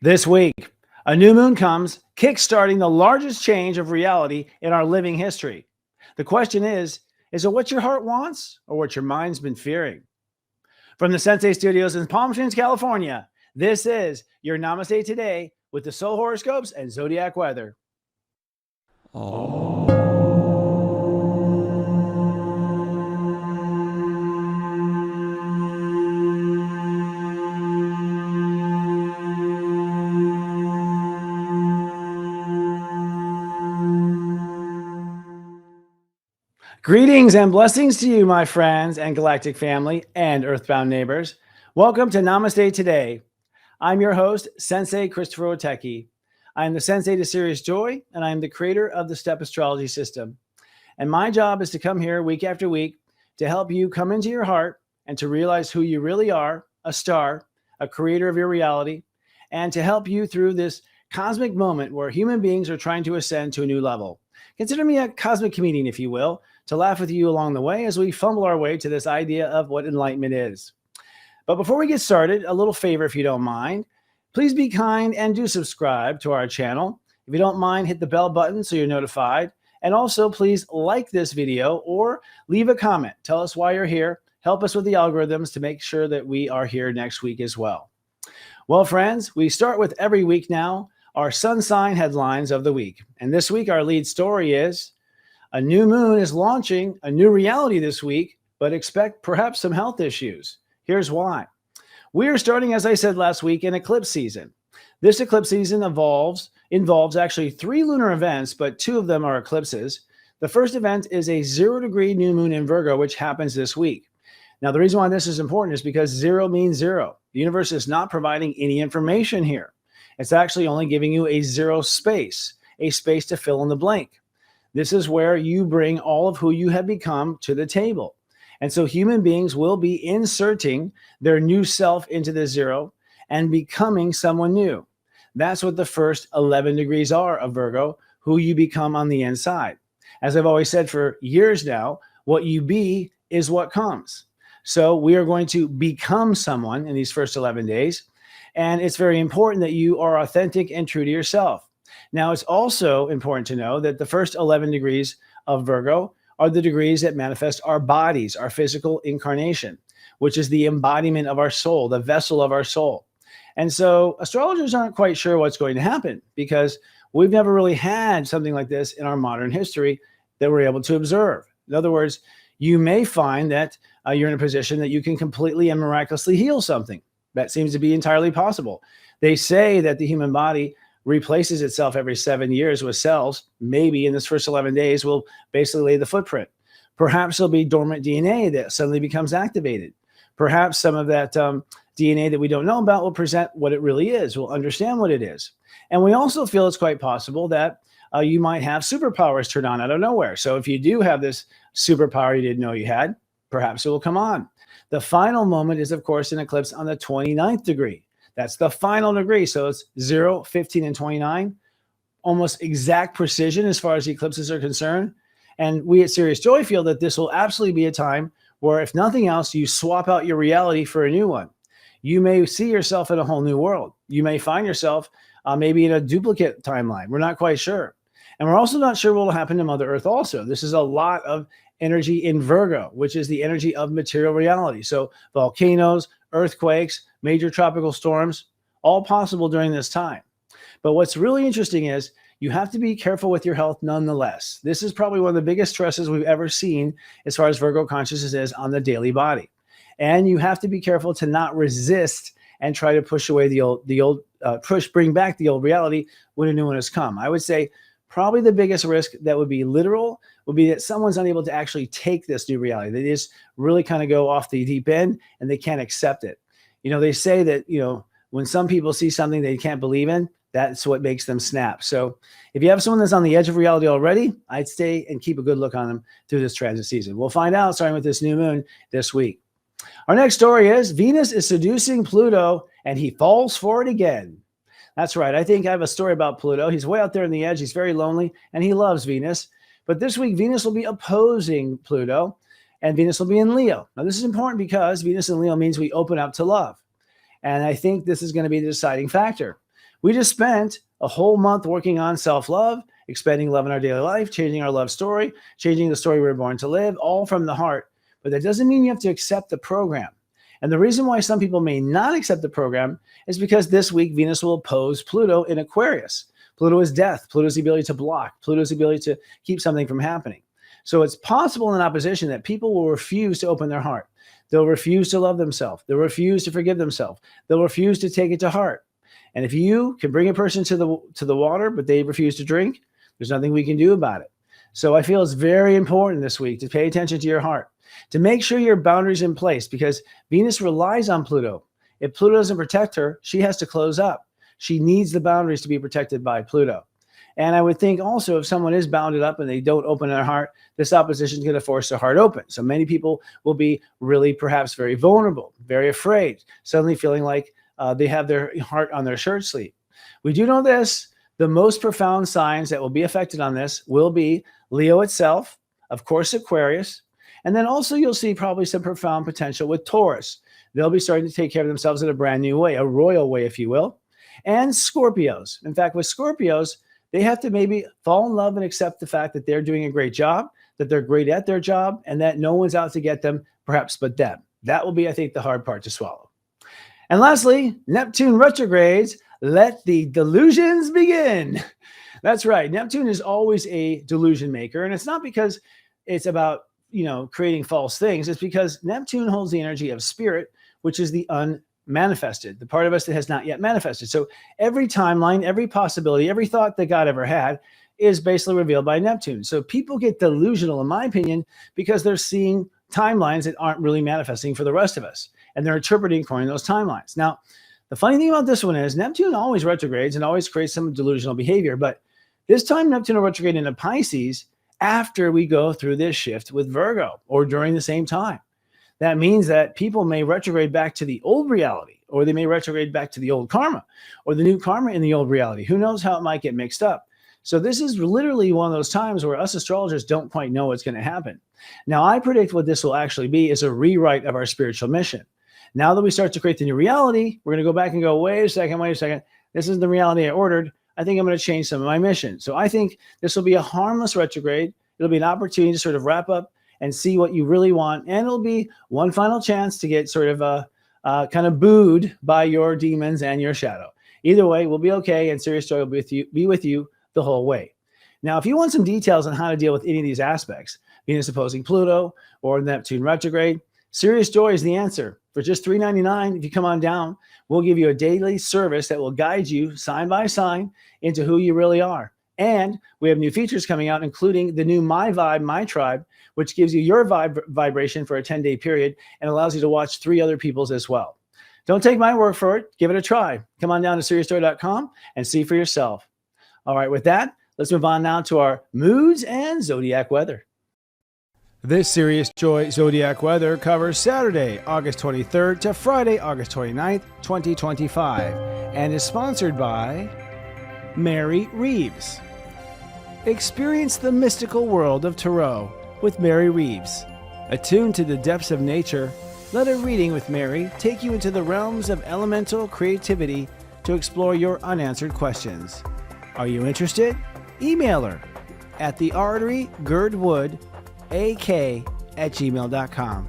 This week, a new moon comes, kickstarting the largest change of reality in our living history. The question is it what your heart wants or what your mind's been fearing? From the Sensei Studios in Palm Springs, California, this is your Namaste Today with the Soul Horoscopes and Zodiac weather. Greetings and blessings to you, my friends and galactic family and earthbound neighbors. Welcome to Namaste Today. I'm your host, Sensei Christopher Oteki. I am the Sensei to Serious Joy, and I am the creator of the Step Astrology System. And my job is to come here week after week to help you come into your heart and to realize who you really are, a star, a creator of your reality, and to help you through this cosmic moment where human beings are trying to ascend to a new level. Consider me a cosmic comedian, if you will, to laugh with you along the way as we fumble our way to this idea of what enlightenment is. But before we get started, a little favor if you don't mind. Please be kind and do subscribe to our channel. If you don't mind, hit the bell button so you're notified. And also, please like this video or leave a comment. Tell us why you're here. Help us with the algorithms to make sure that we are here next week as well. Well, friends, we start with every week now, our sun sign headlines of the week. And this week, our lead story is a new moon is launching a new reality this week, but expect perhaps some health issues. Here's why. We are starting, as I said last week, an eclipse season. This eclipse season involves actually 3 lunar events, but 2 of them are eclipses. The first event is a 0-degree new moon in Virgo, which happens this week. Now, the reason why this is important is because 0 means 0. The universe is not providing any information here. It's actually only giving you a 0 space, a space to fill in the blank. This is where you bring all of who you have become to the table. And so human beings will be inserting their new self into the 0 and becoming someone new. That's what the first 11 degrees are of Virgo, who you become on the inside. As I've always said for years now, what you be is what comes. So we are going to become someone in these first 11 days. And it's very important that you are authentic and true to yourself. Now, it's also important to know that the first 11 degrees of Virgo are the degrees that manifest our bodies, our physical incarnation, which is the embodiment of our soul, the vessel of our soul. And so astrologers aren't quite sure what's going to happen because we've never really had something like this in our modern history that we're able to observe. In other words, you may find that you're in a position that you can completely and miraculously heal something. That seems to be entirely possible. They say that the human body replaces itself every 7 years with cells. Maybe in this first 11 days, we'll basically lay the footprint. Perhaps there'll be dormant DNA that suddenly becomes activated. Perhaps some of that DNA that we don't know about will present what it really is. We'll understand what it is. And we also feel it's quite possible that you might have superpowers turn on out of nowhere. So if you do have this superpower you didn't know you had, perhaps it will come on. The final moment is, of course, an eclipse on the 29th degree. That's the final degree. So it's 0, 15, and 29. Almost exact precision as far as eclipses are concerned. And we at Serious Joy feel that this will absolutely be a time where, if nothing else, you swap out your reality for a new one. You may see yourself in a whole new world. You may find yourself maybe in a duplicate timeline. We're not quite sure. And we're also not sure what will happen to Mother Earth also. This is a lot of energy in Virgo, which is the energy of material reality. So volcanoes, earthquakes, major tropical storms, all possible during this time. But what's really interesting is you have to be careful with your health nonetheless. This is probably one of the biggest stresses we've ever seen as far as Virgo consciousness is on the daily body. And you have to be careful to not resist and try to push away bring back the old reality when a new one has come. I would say probably the biggest risk that would be literal would be that someone's unable to actually take this new reality. They just really kind of go off the deep end and they can't accept it. You know, they say that, when some people see something they can't believe in, that's what makes them snap. So if you have someone that's on the edge of reality already, I'd stay and keep a good look on them through this transit season. We'll find out starting with this new moon this week. Our next story is Venus is seducing Pluto and he falls for it again. That's right. I think I have a story about Pluto. He's way out there on the edge. He's very lonely and he loves Venus. But this week, Venus will be opposing Pluto and Venus will be in Leo. Now, this is important because Venus in Leo means we open up to love. And I think this is going to be the deciding factor. We just spent a whole month working on self-love, expanding love in our daily life, changing our love story, changing the story we were born to live, all from the heart. But that doesn't mean you have to accept the program. And the reason why some people may not accept the program is because this week Venus will oppose Pluto in Aquarius. Pluto is death. Pluto is the ability to block. Pluto is the ability to keep something from happening. So it's possible in opposition that people will refuse to open their heart. They'll refuse to love themselves. They'll refuse to forgive themselves. They'll refuse to take it to heart. And if you can bring a person to the water, but they refuse to drink, there's nothing we can do about it. So I feel it's very important this week to pay attention to your heart, to make sure your boundaries in place, because Venus relies on Pluto. If Pluto doesn't protect her, she has to close up. She needs the boundaries to be protected by Pluto. And I would think also if someone is bounded up and they don't open their heart, this opposition is going to force their heart open. So many people will be really perhaps very vulnerable, very afraid, suddenly feeling like they have their heart on their shirt sleeve. We do know this. The most profound signs that will be affected on this will be Leo itself, of course, Aquarius, and then also you'll see probably some profound potential with Taurus. They'll be starting to take care of themselves in a brand new way, a royal way, if you will. And Scorpios. In fact, with Scorpios, they have to maybe fall in love and accept the fact that they're doing a great job, that they're great at their job, and that no one's out to get them, perhaps but them. That will be, I think, the hard part to swallow. And lastly, Neptune retrogrades. Let the delusions begin. That's right. Neptune is always a delusion maker. And it's not because it's about, creating false things. It's because Neptune holds the energy of spirit, which is the unmanifested, the part of us that has not yet manifested. So every timeline, every possibility, every thought that God ever had is basically revealed by Neptune. So people get delusional, in my opinion, because they're seeing timelines that aren't really manifesting for the rest of us. And they're interpreting according to those timelines. Now, the funny thing about this one is Neptune always retrogrades and always creates some delusional behavior. But this time Neptune will retrograde into Pisces after we go through this shift with Virgo or during the same time. That means that people may retrograde back to the old reality, or they may retrograde back to the old karma, or the new karma in the old reality. Who knows how it might get mixed up. So this is literally one of those times where us astrologers don't quite know what's going to happen. Now, I predict what this will actually be is a rewrite of our spiritual mission. Now that we start to create the new reality, we're going to go back and go, wait a second. This is the reality I ordered. I think I'm going to change some of my mission. So I think this will be a harmless retrograde. It'll be an opportunity to sort of wrap up and see what you really want. And it'll be one final chance to get sort of kind of booed by your demons and your shadow. Either way, we'll be okay. And Sirius Joy will be with you the whole way. Now, if you want some details on how to deal with any of these aspects, Venus opposing Pluto or Neptune retrograde, Sirius Joy is the answer. For just $3.99, if you come on down, we'll give you a daily service that will guide you sign by sign into who you really are. And we have new features coming out, including the new My Vibe, My Tribe, which gives you your vibration for a 10-day period and allows you to watch 3 other people's as well. Don't take my word for it. Give it a try. Come on down to SiriusJoy.com and see for yourself. All right, with that, let's move on now to our moods and zodiac weather. This Sirius Joy Zodiac weather covers Saturday, August 23rd to Friday, August 29th, 2025, and is sponsored by Mary Reeves. Experience the mystical world of Tarot with Mary Reeves. Attuned to the depths of nature, let a reading with Mary take you into the realms of elemental creativity to explore your unanswered questions. Are you interested? Email her at thearterygirdwoodak@gmail.com.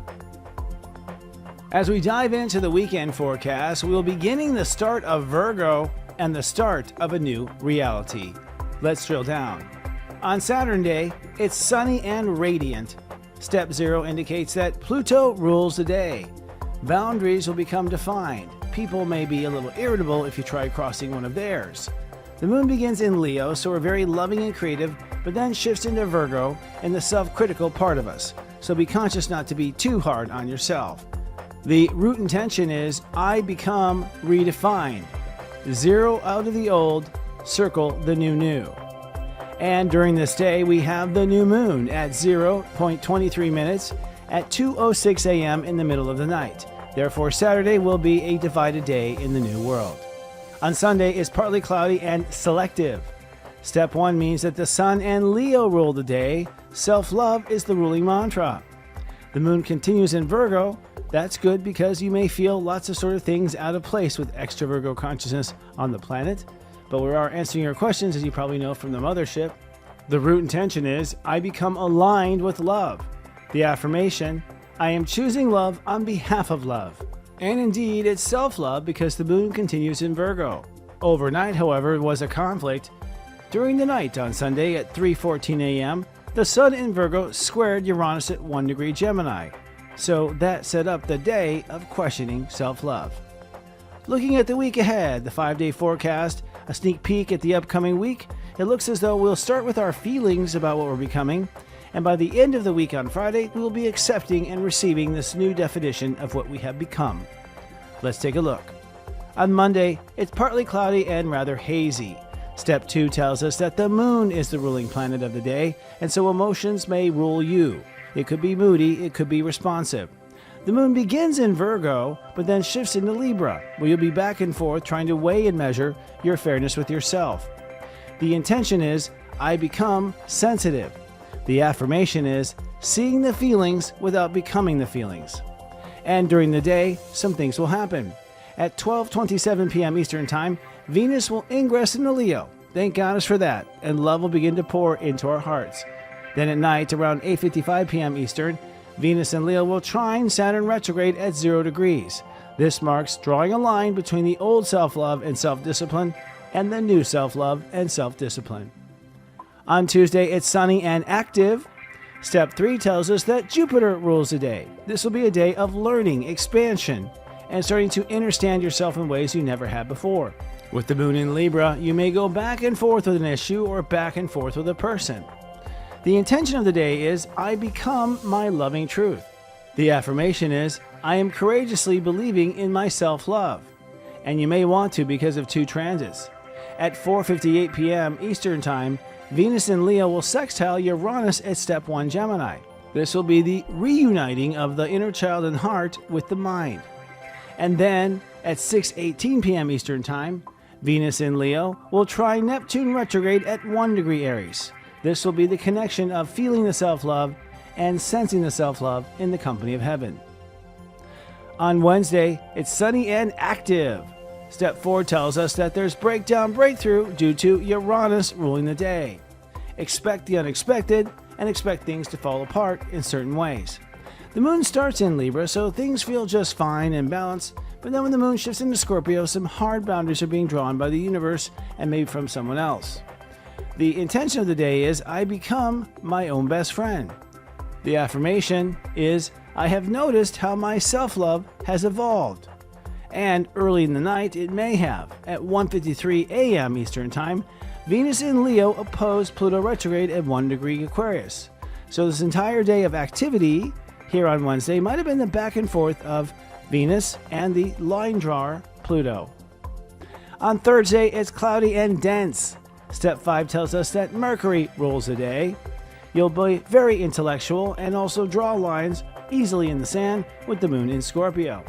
As we dive into the weekend forecast, we will be beginning the start of Virgo and the start of a new reality. Let's drill down. On Saturday, it's sunny and radiant. Step 0 indicates that Pluto rules the day. Boundaries will become defined. People may be a little irritable if you try crossing one of theirs. The moon begins in Leo, so we're very loving and creative, but then shifts into Virgo and the self-critical part of us. So be conscious not to be too hard on yourself. The root intention is, I become redefined. Zero out of the old, circle the new. And during this day, we have the new moon at 0.23 minutes at 2:06 a.m. in the middle of the night. Therefore, Saturday will be a divided day in the new world. On Sunday is partly cloudy and selective. Step 1 means that the Sun and Leo rule the day. Self-love is the ruling mantra. The moon continues in Virgo. That's good because you may feel lots of sort of things out of place with extra Virgo consciousness on the planet, but we are answering your questions, as you probably know from the mothership. The root intention is, I become aligned with love. The affirmation, I am choosing love on behalf of love. And indeed, it's self-love because the moon continues in Virgo. Overnight, however, was a conflict. During the night on Sunday at 3:14 a.m., the sun in Virgo squared Uranus at 1 degree Gemini. So that set up the day of questioning self-love. Looking at the week ahead, the 5-day forecast, a sneak peek at the upcoming week, it looks as though we'll start with our feelings about what we're becoming, and by the end of the week on Friday, we will be accepting and receiving this new definition of what we have become. Let's take a look. On Monday, it's partly cloudy and rather hazy. Step 2 tells us that the moon is the ruling planet of the day, and so emotions may rule you. It could be moody, it could be responsive. The moon begins in Virgo, but then shifts into Libra, where you'll be back and forth trying to weigh and measure your fairness with yourself. The intention is, I become sensitive. The affirmation is, seeing the feelings without becoming the feelings. And during the day, some things will happen. At 12:27 p.m. Eastern Time, Venus will ingress into Leo. Thank Goddess for that, and love will begin to pour into our hearts. Then at night, around 8:55 p.m. Eastern, Venus and Leo will trine Saturn retrograde at 0 degrees. This marks drawing a line between the old self-love and self-discipline and the new self-love and self-discipline. On Tuesday, it's sunny and active. Step 3 tells us that Jupiter rules the day. This will be a day of learning, expansion, and starting to understand yourself in ways you never had before. With the moon in Libra, you may go back and forth with an issue or back and forth with a person. The intention of the day is, I become my loving truth. The affirmation is, I am courageously believing in my self-love. And you may want to because of 2 transits. At 4:58 p.m. Eastern Time, Venus in Leo will sextile Uranus at step 1 Gemini. This will be the reuniting of the inner child and heart with the mind. And then, at 6:18 p.m. Eastern Time, Venus in Leo will trine Neptune retrograde at 1 degree Aries. This will be the connection of feeling the self-love and sensing the self-love in the company of heaven. On Wednesday, it's sunny and active. Step 4 tells us that there's breakthrough due to Uranus ruling the day. Expect the unexpected and expect things to fall apart in certain ways. The moon starts in Libra, so things feel just fine and balanced, but then when the moon shifts into Scorpio, some hard boundaries are being drawn by the universe and maybe from someone else. The intention of the day is, I become my own best friend. The affirmation is, I have noticed how my self-love has evolved. And early in the night, it may have. At 1:53 a.m. Eastern Time, Venus in Leo opposed Pluto retrograde at 1 degree Aquarius. So this entire day of activity here on Wednesday might have been the back and forth of Venus and the line drawer Pluto. On Thursday, it's cloudy and dense. Step 5 tells us that Mercury rules the day. You'll be very intellectual and also draw lines easily in the sand with the moon in Scorpio.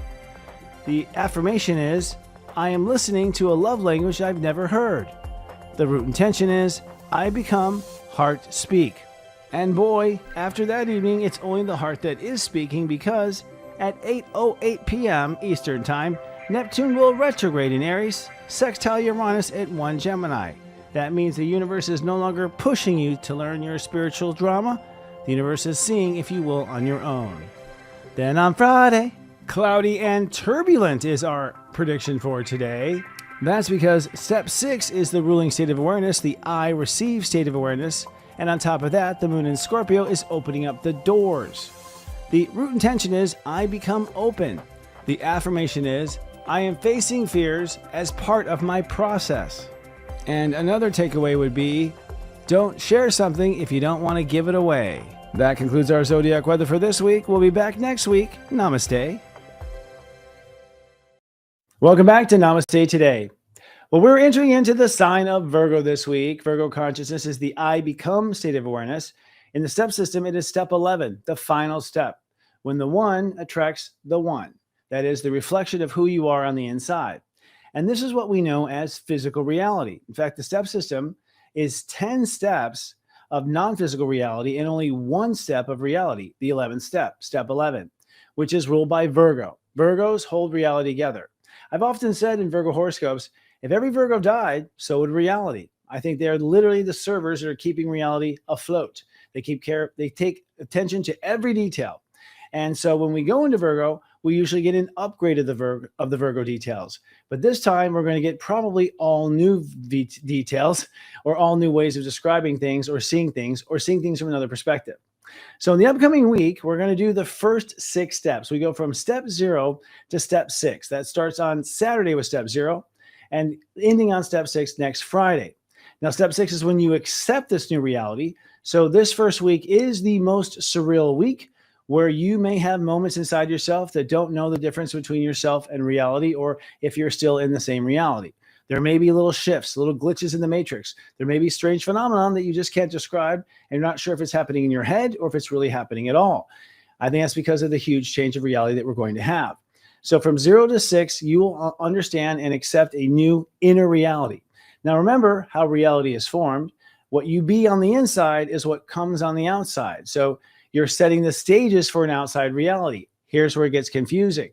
The affirmation is, I am listening to a love language I've never heard. The root intention is, I become heart speak. And boy, after that evening, it's only the heart that is speaking because at 8:08 p.m. Eastern Time, Neptune will retrograde in Aries, sextile Uranus at 1 Gemini. That means the universe is no longer pushing you to learn your spiritual drama. The universe is seeing if you will on your own. Then on Friday, cloudy and turbulent is our prediction for today. That's because step 6 is the ruling state of awareness, the I receive state of awareness. And on top of that, the moon in Scorpio is opening up the doors. The root intention is, I become open. The affirmation is, I am facing fears as part of my process. And another takeaway would be, don't share something if you don't want to give it away. That concludes our Zodiac weather for this week. We'll be back next week. Namaste. Welcome back to Namaste Today. Well, we're entering into the sign of Virgo this week. Virgo consciousness is the I become state of awareness. In the step system, it is step 11, the final step, when the one attracts the one. That is the reflection of who you are on the inside. And this is what we know as physical reality. In fact, the step system is 10 steps of non-physical reality and only one step of reality, the 11th step, step 11. which is ruled by Virgo. Virgos hold reality together. I've often said in Virgo horoscopes, if every Virgo died, so would reality. I think they're literally the servers that are keeping reality afloat. They take attention to every detail. And so when we go into Virgo, we usually get an upgrade of the Virgo details. But this time we're going to get probably all new details, or all new ways of describing things or seeing things from another perspective. So in the upcoming week, we're going to do the first 6 steps. We go from step 0 to step 6. That starts on Saturday with step 0 and ending on step 6 next Friday. Now, step 6 is when you accept this new reality. So this first week is the most surreal week, where you may have moments inside yourself that don't know the difference between yourself and reality, or if you're still in the same reality. There may be little shifts, little glitches in the matrix. There may be strange phenomenon that you just can't describe, and you're not sure if it's happening in your head or if it's really happening at all. I think that's because of the huge change of reality that we're going to have. So from 0 to 6, you will understand and accept a new inner reality. Now remember how reality is formed. What you be on the inside is what comes on the outside. So you're setting the stages for an outside reality. Here's where it gets confusing.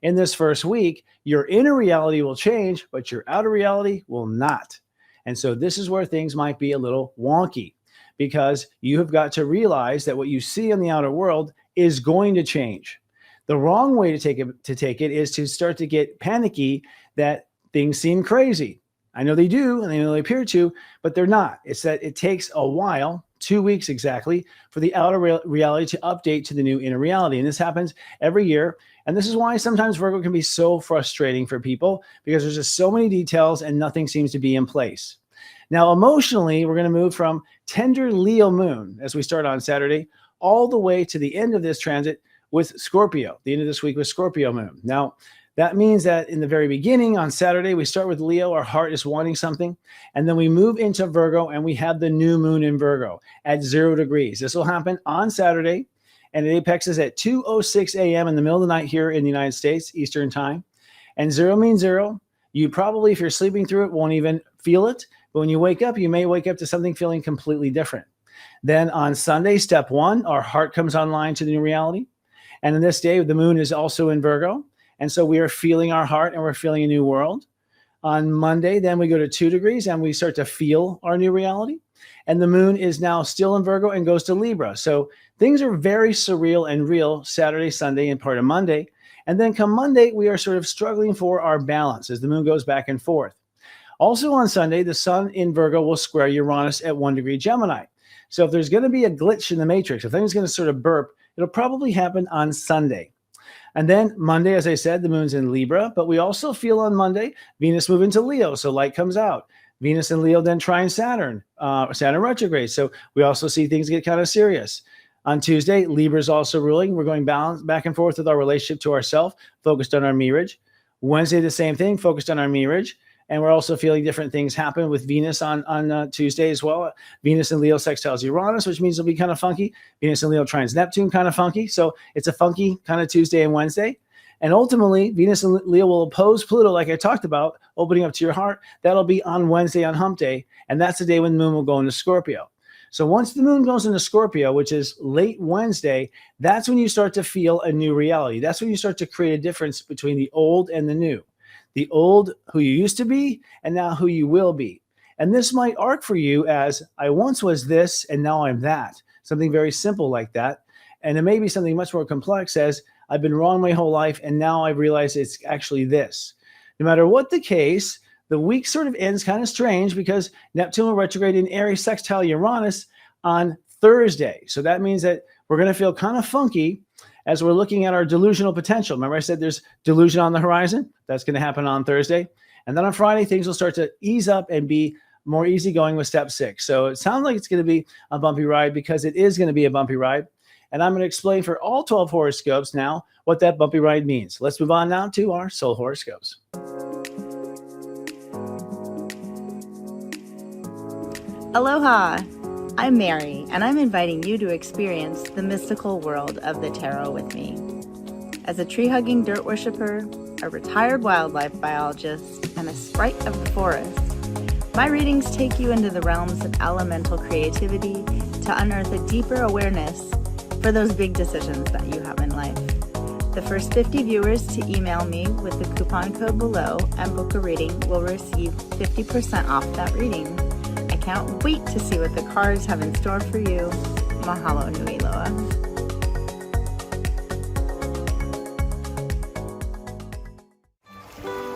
In this first week, your inner reality will change, but your outer reality will not. And so this is where things might be a little wonky, because you have got to realize that what you see in the outer world is going to change. The wrong way to take it is to start to get panicky that things seem crazy. I know they do, and they know they appear to, but they're not. It's that it takes a while, 2 weeks exactly, for the outer reality to update to the new inner reality. And this happens every year. And this is why sometimes Virgo can be so frustrating for people, because there's just so many details and nothing seems to be in place. Now, emotionally, we're going to move from tender Leo moon as we start on Saturday all the way to the end of this transit with Scorpio, the end of this week with Scorpio moon. Now, that means that in the very beginning on Saturday, we start with Leo, our heart is wanting something, and then we move into Virgo and we have the new moon in Virgo at 0 degrees. This will happen on Saturday, and it apexes at 2:06 a.m. in the middle of the night here in the United States, Eastern time. And 0 means 0. You probably, if you're sleeping through it, won't even feel it. But when you wake up, you may wake up to something feeling completely different. Then on Sunday, step 1, our heart comes online to the new reality. And in this day, the moon is also in Virgo. And so we are feeling our heart and we're feeling a new world. On Monday, then we go to 2 degrees and we start to feel our new reality. And the moon is now still in Virgo and goes to Libra. So things are very surreal and real Saturday, Sunday, and part of Monday. And then come Monday, we are sort of struggling for our balance as the moon goes back and forth. Also on Sunday, the sun in Virgo will square Uranus at 1 degree Gemini. So if there's going to be a glitch in the matrix, if things going to sort of burp, it'll probably happen on Sunday. And then Monday, as I said, the moon's in Libra, but we also feel on Monday, Venus move into Leo, so light comes out. Venus and Leo then trine Saturn, Saturn retrograde. So we also see things get kind of serious. On Tuesday, Libra is also ruling. We're going back and forth with our relationship to ourself, focused on our mirage. Wednesday, the same thing, focused on our mirage. And we're also feeling different things happen with Venus on Tuesday as well. Venus and Leo sextiles Uranus, which means it'll be kind of funky. Venus and Leo trines Neptune, kind of funky. So it's a funky kind of Tuesday and Wednesday. And ultimately, Venus and Leo will oppose Pluto, like I talked about, opening up to your heart. That'll be on Wednesday on Hump Day. And that's the day when the moon will go into Scorpio. So once the moon goes into Scorpio, which is late Wednesday, that's when you start to feel a new reality. That's when you start to create a difference between the old and the new. The old, who you used to be, and now who you will be. And this might arc for you as, I once was this, and now I'm that. Something very simple like that. And it may be something much more complex as, I've been wrong my whole life, and now I realize it's actually this. No matter what the case, the week sort of ends kind of strange because Neptune will retrograde in Aries sextile Uranus on Thursday. So that means that we're going to feel kind of funky as we're looking at our delusional potential. Remember I said there's delusion on the horizon? That's going to happen on Thursday. And then on Friday, things will start to ease up and be more easygoing with step 6. So it sounds like it's going to be a bumpy ride because it is going to be a bumpy ride. And I'm going to explain for all 12 horoscopes now what that bumpy ride means. Let's move on now to our soul horoscopes. Aloha! I'm Mary, and I'm inviting you to experience the mystical world of the tarot with me. As a tree-hugging dirt worshiper, a retired wildlife biologist, and a sprite of the forest, my readings take you into the realms of elemental creativity to unearth a deeper awareness for those big decisions that you have in life. The first 50 viewers to email me with the coupon code below and book a reading will receive 50% off that reading. I can't wait to see what the cards have in store for you. Mahalo nui loa.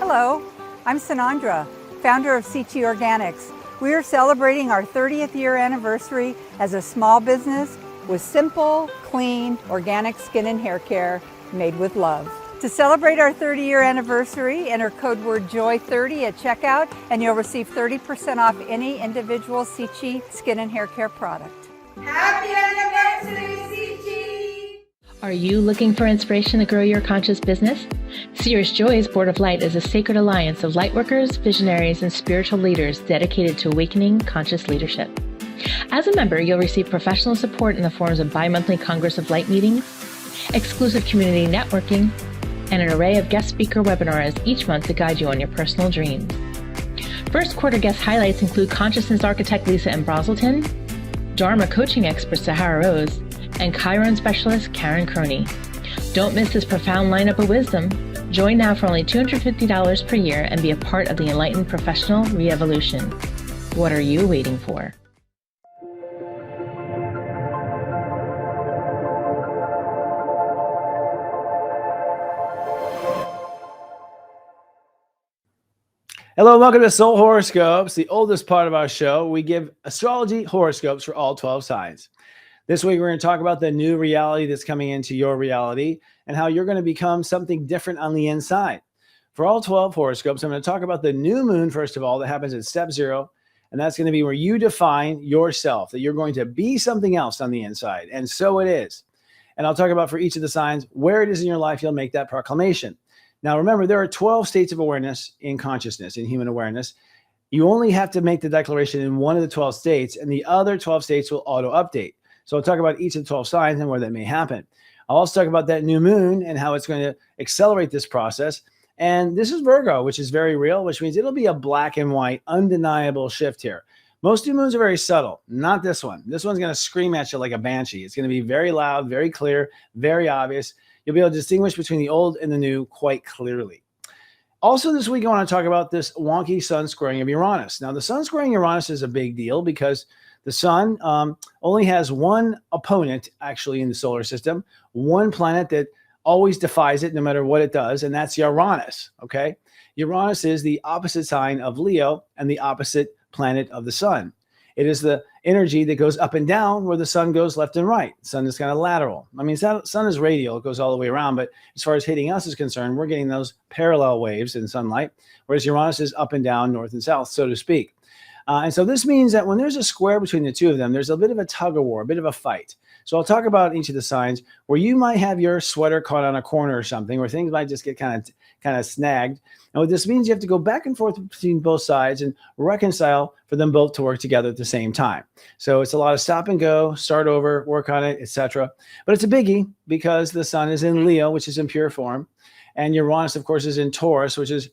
Hello, I'm Sanandra, founder of CT Organics. We are celebrating our 30th year anniversary as a small business with simple, clean, organic skin and hair care made with love. To celebrate our 30-year anniversary, enter code word JOY30 at checkout and you'll receive 30% off any individual CT skin and hair care product. Happy anniversary, CT! Are you looking for inspiration to grow your conscious business? Sears Joy's Board of Light is a sacred alliance of lightworkers, visionaries, and spiritual leaders dedicated to awakening conscious leadership. As a member, you'll receive professional support in the forms of bi-monthly Congress of Light meetings, exclusive community networking, and an array of guest speaker webinars each month to guide you on your personal dreams. First quarter guest highlights include consciousness architect Lisa M. Brazelton, Dharma coaching expert Sahara Rose, and Chiron specialist Karen Croney. Don't miss this profound lineup of wisdom. Join now for only $250 per year and be a part of the enlightened professional re-evolution. What are you waiting for? Hello and welcome to Soul Horoscopes, the oldest part of our show. We give astrology horoscopes for all 12 signs. This week, we're going to talk about the new reality that's coming into your reality and how you're going to become something different on the inside. For all 12 horoscopes, I'm going to talk about the new moon, first of all, that happens at step 0. And that's going to be where you define yourself, that you're going to be something else on the inside. And so it is. And I'll talk about for each of the signs, where it is in your life you'll make that proclamation. Now, remember, there are 12 states of awareness in consciousness, in human awareness. You only have to make the declaration in one of the 12 states, and the other 12 states will auto-update. So I'll talk about each of the 12 signs and where that may happen. I'll also talk about that new moon and how it's going to accelerate this process. And this is Virgo, which is very real, which means it'll be a black and white, undeniable shift here. Most new moons are very subtle, not this one. This one's going to scream at you like a banshee. It's going to be very loud, very clear, very obvious. You'll be able to distinguish between the old and the new quite clearly. Also this week, I want to talk about this wonky sun squaring of Uranus. Now, the sun squaring Uranus is a big deal because the sun only has one opponent actually in the solar system, one planet that always defies it no matter what it does, and that's Uranus, okay? Uranus is the opposite sign of Leo and the opposite planet of the sun. It is the energy that goes up and down where the sun goes left and right. The sun is kind of lateral. I mean, sun is radial. It goes all the way around. But as far as hitting us is concerned, we're getting those parallel waves in sunlight, whereas Uranus is up and down, north and south, so to speak. And so this means that when there's a square between the two of them, there's a bit of a tug of war, a bit of a fight. So I'll talk about each of the signs where you might have your sweater caught on a corner or something, where things might just get kind of snagged. And what this means, you have to go back and forth between both sides and reconcile for them both to work together at the same time. So it's a lot of stop and go, start over, work on it, etc. But it's a biggie because the sun is in Leo, which is in pure form. And Uranus, of course, is in Taurus, which is,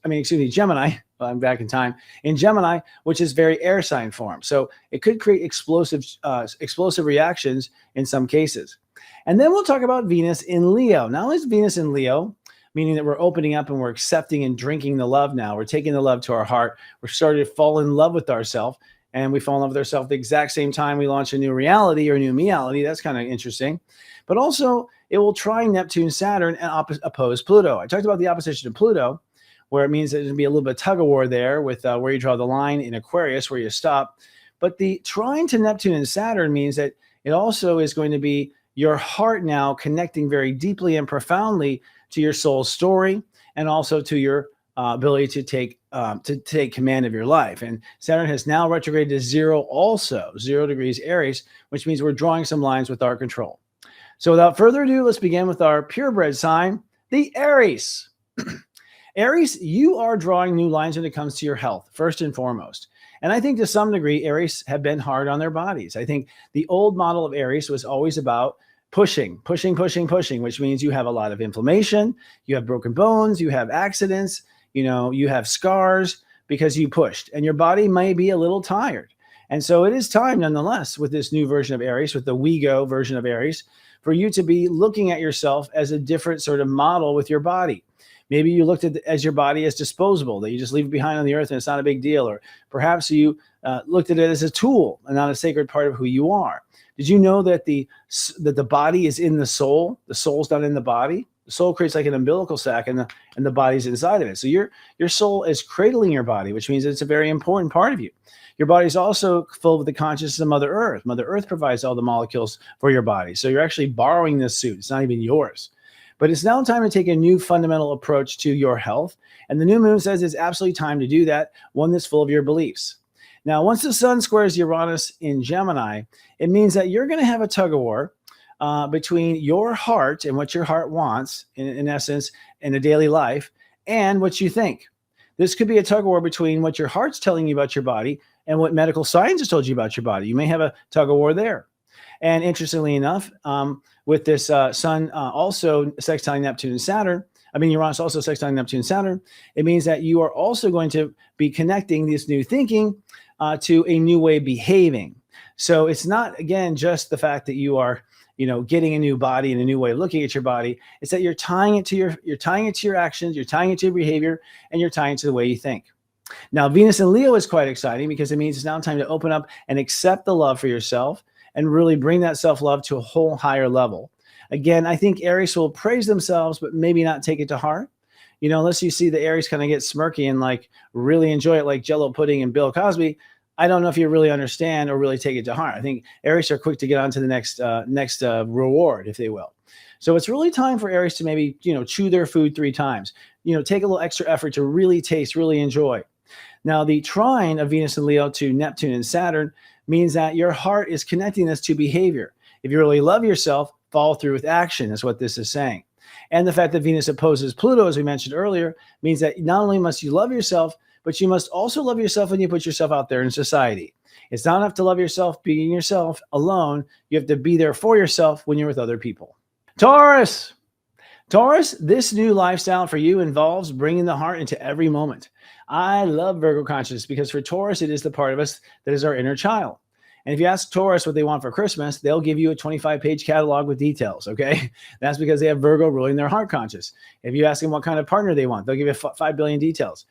Gemini. I'm back in time. In Gemini, which is very air sign form. So it could create explosive reactions in some cases. And then we'll talk about Venus in Leo. Now, is Venus in Leo, meaning that we're opening up and we're accepting and drinking the love now. We're taking the love to our heart. We're starting to fall in love with ourselves. And we fall in love with ourselves at the exact same time we launch a new reality or a new meality. That's kind of interesting. But also, it will trine Neptune, Saturn, and oppose Pluto. I talked about the opposition to Pluto, where it means there's going to be a little bit of tug of war there with where you draw the line in Aquarius, where you stop. But the trine to Neptune and Saturn means that it also is going to be your heart now connecting very deeply and profoundly to your soul's story and also to your ability to take command of your life. And Saturn has now retrograded to 0 also, 0 degrees Aries, which means we're drawing some lines with our control. So without further ado, let's begin with our purebred sign, the Aries. Aries, you are drawing new lines when it comes to your health, first and foremost. And I think to some degree, Aries have been hard on their bodies. I think the old model of Aries was always about pushing, which means you have a lot of inflammation, you have broken bones, you have accidents, you have scars because you pushed, and your body may be a little tired. And so it is time, nonetheless, with this new version of Aries, with the We Go version of Aries, for you to be looking at yourself as a different sort of model with your body. Maybe you looked at as your body as disposable, that you just leave it behind on the earth and it's not a big deal. Or perhaps you looked at it as a tool and not a sacred part of who you are. Did you know that the body is in the soul? The soul's not in the body. The soul creates like an umbilical sac, and the body's inside of it. So your soul is cradling your body, which means it's a very important part of you. Your body is also full of the consciousness of Mother Earth. Mother Earth provides all the molecules for your body. So you're actually borrowing this suit. It's not even yours. But it's now time to take a new fundamental approach to your health. And the new moon says it's absolutely time to do that, one that's full of your beliefs. Now, once the sun squares Uranus in Gemini, it means that you're going to have a tug of war between your heart and what your heart wants, in essence, in a daily life, and what you think. This could be a tug of war between what your heart's telling you about your body and what medical science has told you about your body. You may have a tug of war there. And interestingly enough, with this sun also sextiling Neptune and Saturn, Uranus also sextiling Neptune and Saturn, it means that you are also going to be connecting this new thinking to a new way of behaving. So it's not, again, just the fact that you are, getting a new body and a new way of looking at your body. It's that you're tying it to your actions, you're tying it to your behavior, and you're tying it to the way you think. Now, Venus in Leo is quite exciting because it means it's now time to open up and accept the love for yourself and really bring that self-love to a whole higher level. Again, I think Aries will praise themselves, but maybe not take it to heart. Unless you see the Aries kind of get smirky and like really enjoy it like Jell-O pudding and Bill Cosby, I don't know if you really understand or really take it to heart. I think Aries are quick to get on to the next reward, if they will. So it's really time for Aries to maybe, chew their food 3 times. Take a little extra effort to really taste, really enjoy. Now, the trine of Venus and Leo to Neptune and Saturn means that your heart is connecting this to behavior. If you really love yourself, follow through with action is what this is saying. And the fact that Venus opposes Pluto, as we mentioned earlier, means that not only must you love yourself, but you must also love yourself when you put yourself out there in society. It's not enough to love yourself being yourself alone. You have to be there for yourself when you're with other people. Taurus, this new lifestyle for you involves bringing the heart into every moment. I love Virgo consciousness because for Taurus, it is the part of us that is our inner child. And if you ask Taurus what they want for Christmas, they'll give you a 25-page catalog with details, okay? That's because they have Virgo ruling their heart conscious. If you ask them what kind of partner they want, they'll give you 5 billion details.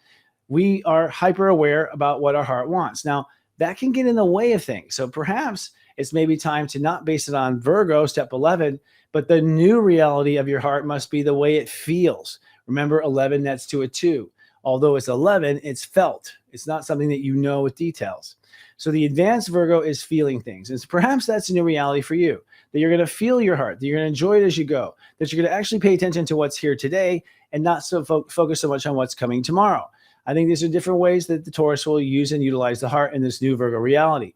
We are hyper aware about what our heart wants. Now, that can get in the way of things. So perhaps it's maybe time to not base it on Virgo, step 11, but the new reality of your heart must be the way it feels. Remember, 11 nets to a 2. Although it's 11, it's felt. It's not something that you know with details. So the advanced Virgo is feeling things. And perhaps that's a new reality for you, that you're going to feel your heart, that you're going to enjoy it as you go, that you're going to actually pay attention to what's here today and not so focus so much on what's coming tomorrow. I think these are different ways that the Taurus will use and utilize the heart in this new Virgo reality.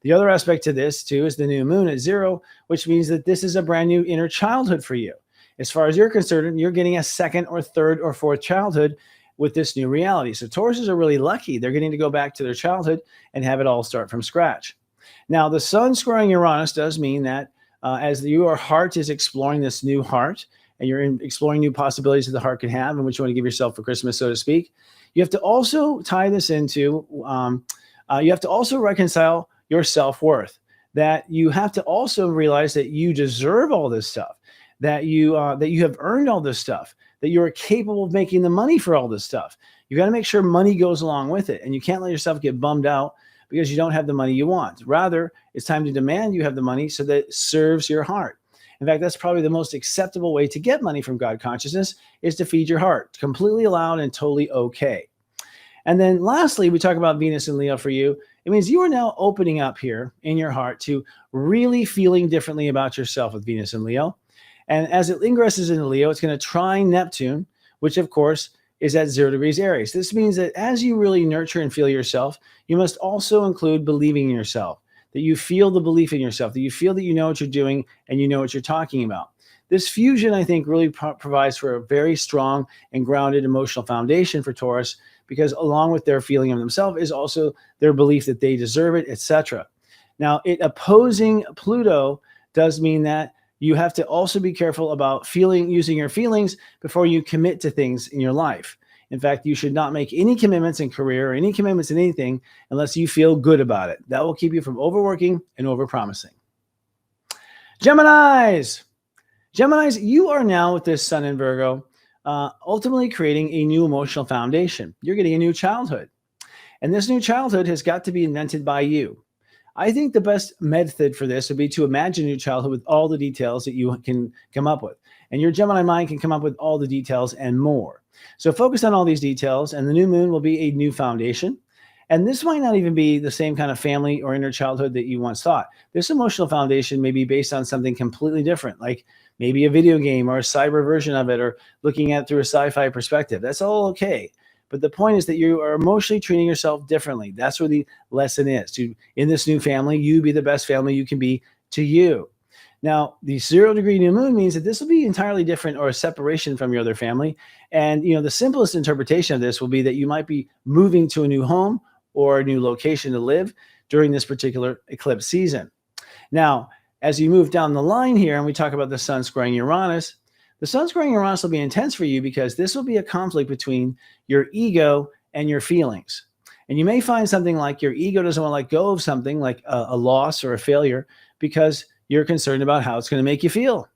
The other aspect to this, too, is the new moon at 0, which means that this is a brand new inner childhood for you. As far as you're concerned, you're getting a second or third or fourth childhood with this new reality. So Tauruses are really lucky. They're getting to go back to their childhood and have it all start from scratch. Now, the sun squaring Uranus does mean that as your heart is exploring this new heart, and you're exploring new possibilities that the heart can have and what you want to give yourself for Christmas, so to speak, you have to also tie this into, you have to also reconcile your self-worth, that you have to also realize that you deserve all this stuff, that you have earned all this stuff, that you are capable of making the money for all this stuff. You got to make sure money goes along with it, and you can't let yourself get bummed out because you don't have the money you want. Rather, it's time to demand you have the money so that it serves your heart. In fact, that's probably the most acceptable way to get money from God consciousness is to feed your heart. Completely allowed and totally okay. And then lastly, we talk about Venus and Leo for you. It means you are now opening up here in your heart to really feeling differently about yourself with Venus and Leo. And as it ingresses into Leo, it's going to trine Neptune, which of course is at 0 degrees Aries. This means that as you really nurture and feel yourself, you must also include believing in yourself, that you feel the belief in yourself, that you feel that you know what you're doing and you know what you're talking about. This fusion, I think, really provides for a very strong and grounded emotional foundation for Taurus, because along with their feeling of themselves is also their belief that they deserve it, etc. Now, it opposing Pluto does mean that you have to also be careful about using your feelings before you commit to things in your life. In fact, you should not make any commitments in career or any commitments in anything unless you feel good about it. That will keep you from overworking and overpromising. Geminis, Geminis, you are now with this sun in Virgo, ultimately creating a new emotional foundation. You're getting a new childhood. And this new childhood has got to be invented by you. I think the best method for this would be to imagine your childhood with all the details that you can come up with. And your Gemini mind can come up with all the details and more. So focus on all these details, and the new moon will be a new foundation. And this might not even be the same kind of family or inner childhood that you once thought. This emotional foundation may be based on something completely different, like maybe a video game or a cyber version of it, or looking at it through a sci-fi perspective. That's all okay. But the point is that you are emotionally treating yourself differently. That's where the lesson is. To, in this new family, you be the best family you can be to you. Now, the 0-degree new moon means that this will be entirely different, or a separation from your other family. And the simplest interpretation of this will be that you might be moving to a new home or a new location to live during this particular eclipse season. Now, as you move down the line here and we talk about the sun squaring Uranus, the sun squaring Uranus will be intense for you because this will be a conflict between your ego and your feelings. And you may find something like your ego doesn't want to let go of something like a loss or a failure because you're concerned about how it's going to make you feel,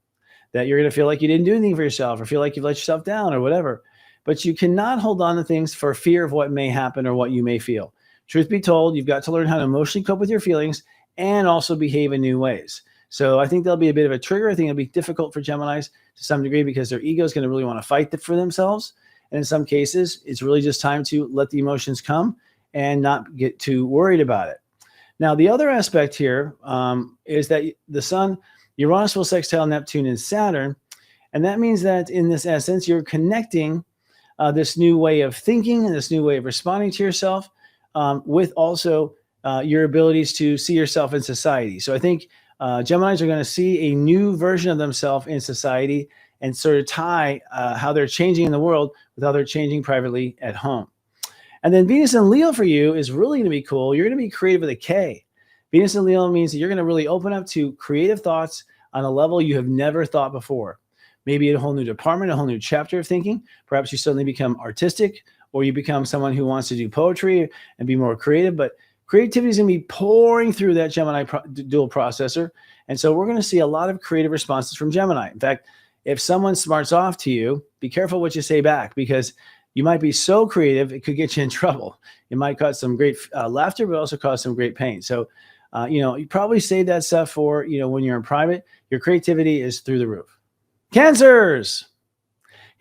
that you're going to feel like you didn't do anything for yourself or feel like you've let yourself down or whatever. But you cannot hold on to things for fear of what may happen or what you may feel. Truth be told, you've got to learn how to emotionally cope with your feelings and also behave in new ways. So I think there'll be a bit of a trigger. I think it'll be difficult for Geminis to some degree because their ego is going to really want to fight for themselves. And in some cases, it's really just time to let the emotions come and not get too worried about it. Now, the other aspect here is that the sun, Uranus will sextile Neptune and Saturn. And that means that in this essence, you're connecting this new way of thinking and this new way of responding to yourself with also your abilities to see yourself in society. So I think Geminis are going to see a new version of themselves in society and sort of tie how they're changing in the world with how they're changing privately at home. And then Venus and Leo for you is really going to be cool. You're going to be creative with a K. Venus and Leo means that you're going to really open up to creative thoughts on a level you have never thought before. Maybe a whole new department, a whole new chapter of thinking. Perhaps you suddenly become artistic, or you become someone who wants to do poetry and be more creative. But creativity is going to be pouring through that Gemini dual processor. And so we're going to see a lot of creative responses from Gemini. In fact, if someone smarts off to you, be careful what you say back, because you might be so creative, it could get you in trouble. It might cause some great laughter, but also cause some great pain. So, you probably say that stuff for, when you're in private. Your creativity is through the roof. Cancers.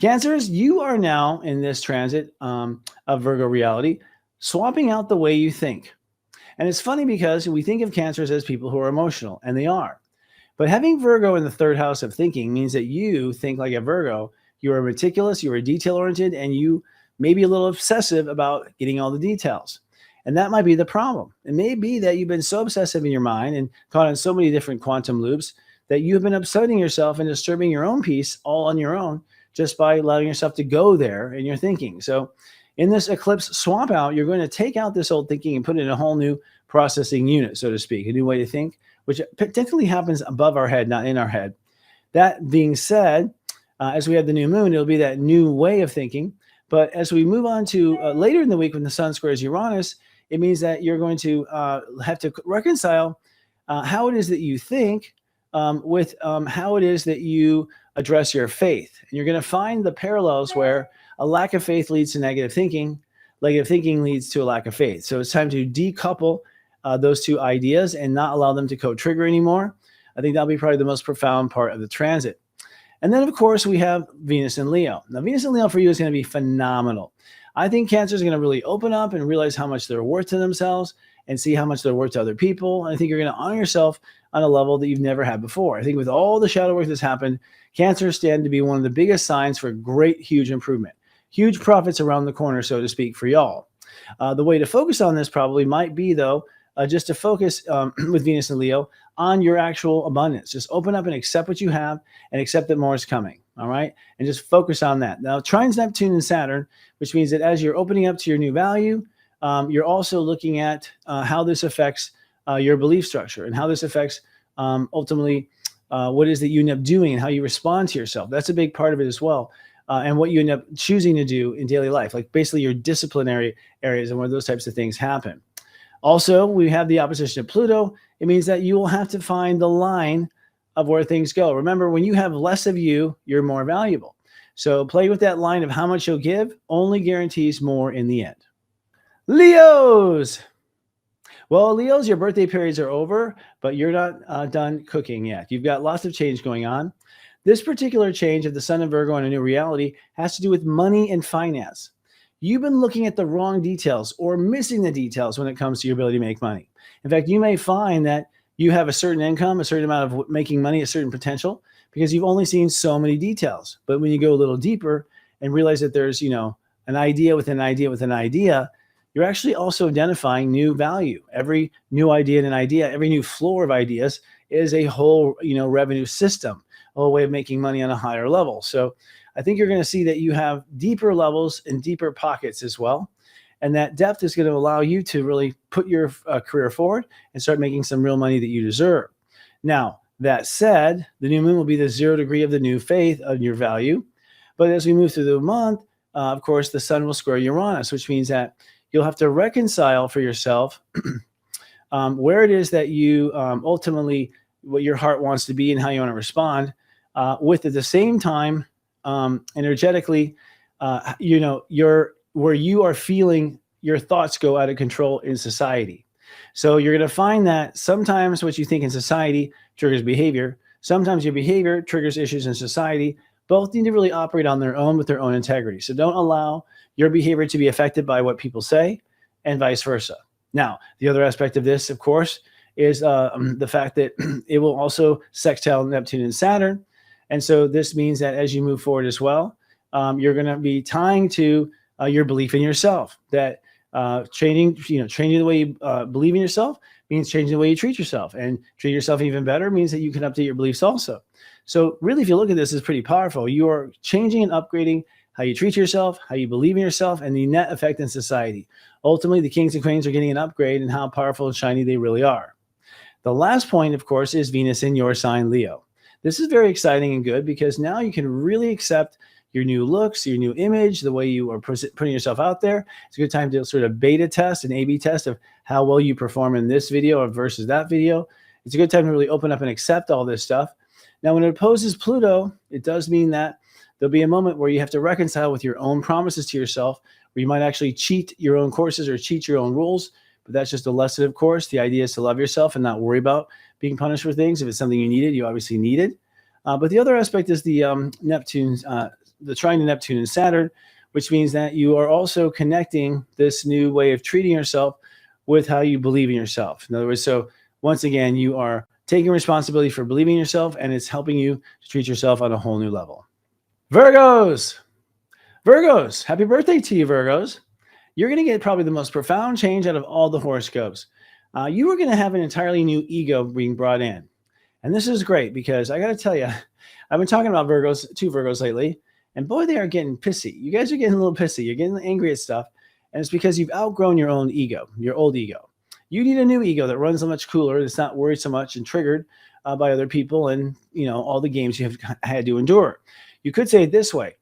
Cancers, you are now in this transit of Virgo reality, swapping out the way you think. And it's funny because we think of Cancers as people who are emotional, and they are. But having Virgo in the third house of thinking means that you think like a Virgo. You are meticulous, you are detail-oriented, and you may be a little obsessive about getting all the details. And that might be the problem. It may be that you've been so obsessive in your mind and caught in so many different quantum loops that you've been upsetting yourself and disturbing your own peace all on your own just by allowing yourself to go there in your thinking. So in this eclipse swap out, you're going to take out this old thinking and put it in a whole new processing unit, so to speak, a new way to think, which potentially happens above our head, not in our head. That being said, as we have the new moon, it'll be that new way of thinking. But as we move on to later in the week when the sun squares Uranus, it means that you're going to have to reconcile how it is that you think with how it is that you address your faith. And you're going to find the parallels where a lack of faith leads to negative thinking leads to a lack of faith. So it's time to decouple those two ideas and not allow them to co-trigger anymore. I think that'll be probably the most profound part of the transit. And then, of course, we have Venus and Leo. Now, Venus and Leo for you is going to be phenomenal. I think Cancer is going to really open up and realize how much they're worth to themselves and see how much they're worth to other people. And I think you're going to honor yourself on a level that you've never had before. I think with all the shadow work that's happened, Cancer stand to be one of the biggest signs for great, huge improvement. Huge profits around the corner, so to speak, for y'all. The way to focus on this probably might be, though, just to focus with Venus and Leo on your actual abundance. Just open up and accept what you have and accept that more is coming, all right? And just focus on that. Now, trines Neptune and Saturn, which means that as you're opening up to your new value, you're also looking at how this affects your belief structure and how this affects ultimately what is that you end up doing and how you respond to yourself. That's a big part of it as well. And what you end up choosing to do in daily life, like basically your disciplinary areas and where those types of things happen. Also, we have the opposition of Pluto. It means that you will have to find the line of where things go. Remember, when you have less of you, you're more valuable. So play with that line of how much you'll give only guarantees more in the end. Leos. Well, Leos, your birthday periods are over, but you're not done cooking yet. You've got lots of change going on. This particular change of the Sun and Virgo in a new reality has to do with money and finance. You've been looking at the wrong details or missing the details when it comes to your ability to make money. In fact, you may find that you have a certain income, a certain amount of making money, a certain potential, because you've only seen so many details. But when you go a little deeper and realize that there's, an idea within an idea within an idea, you're actually also identifying new value. Every new idea and an idea, every new floor of ideas is a whole, revenue system, a whole way of making money on a higher level. So I think you're going to see that you have deeper levels and deeper pockets as well. And that depth is going to allow you to really put your career forward and start making some real money that you deserve. Now, that said, the new moon will be the 0 degree of the new faith of your value. But as we move through the month, of course, the sun will square Uranus, which means that you'll have to reconcile for yourself where it is that you ultimately, what your heart wants to be and how you want to respond, with at the same time, energetically, where you are feeling your thoughts go out of control in society. So you're going to find that sometimes what you think in society triggers behavior. Sometimes your behavior triggers issues in society. Both need to really operate on their own with their own integrity. So don't allow your behavior to be affected by what people say and vice versa. Now, the other aspect of this, of course, is the fact that it will also sextile Neptune and Saturn. And so this means that as you move forward as well, you're going to be tying to your belief in yourself. That changing the way you believe in yourself means changing the way you treat yourself. And treating yourself even better means that you can update your beliefs also. So really, if you look at this, it's pretty powerful. You are changing and upgrading how you treat yourself, how you believe in yourself, and the net effect in society. Ultimately, the kings and queens are getting an upgrade in how powerful and shiny they really are. The last point, of course, is Venus in your sign, Leo. This is very exciting and good because now you can really accept your new looks, your new image, the way you are putting yourself out there. It's a good time to sort of beta test and A/B test of how well you perform in this video versus that video. It's a good time to really open up and accept all this stuff. Now, when it opposes Pluto, it does mean that there'll be a moment where you have to reconcile with your own promises to yourself, where you might actually cheat your own courses or cheat your own rules. But that's just a lesson, of course. The idea is to love yourself and not worry about being punished for things. If it's something you needed, you obviously need it. But the other aspect is the the trine to Neptune and Saturn, which means that you are also connecting this new way of treating yourself with how you believe in yourself. In other words, so once again, you are taking responsibility for believing in yourself, and it's helping you to treat yourself on a whole new level. Virgos, happy birthday to you, Virgos. You're going to get probably the most profound change out of all the horoscopes. You are going to have an entirely new ego being brought in. And this is great because I got to tell you, I've been talking about two Virgos lately, and boy, they are getting pissy. You guys are getting a little pissy. You're getting angry at stuff, and it's because you've outgrown your own ego, your old ego. You need a new ego that runs much cooler, that's not worried so much and triggered by other people and, all the games you have had to endure. You could say it this way.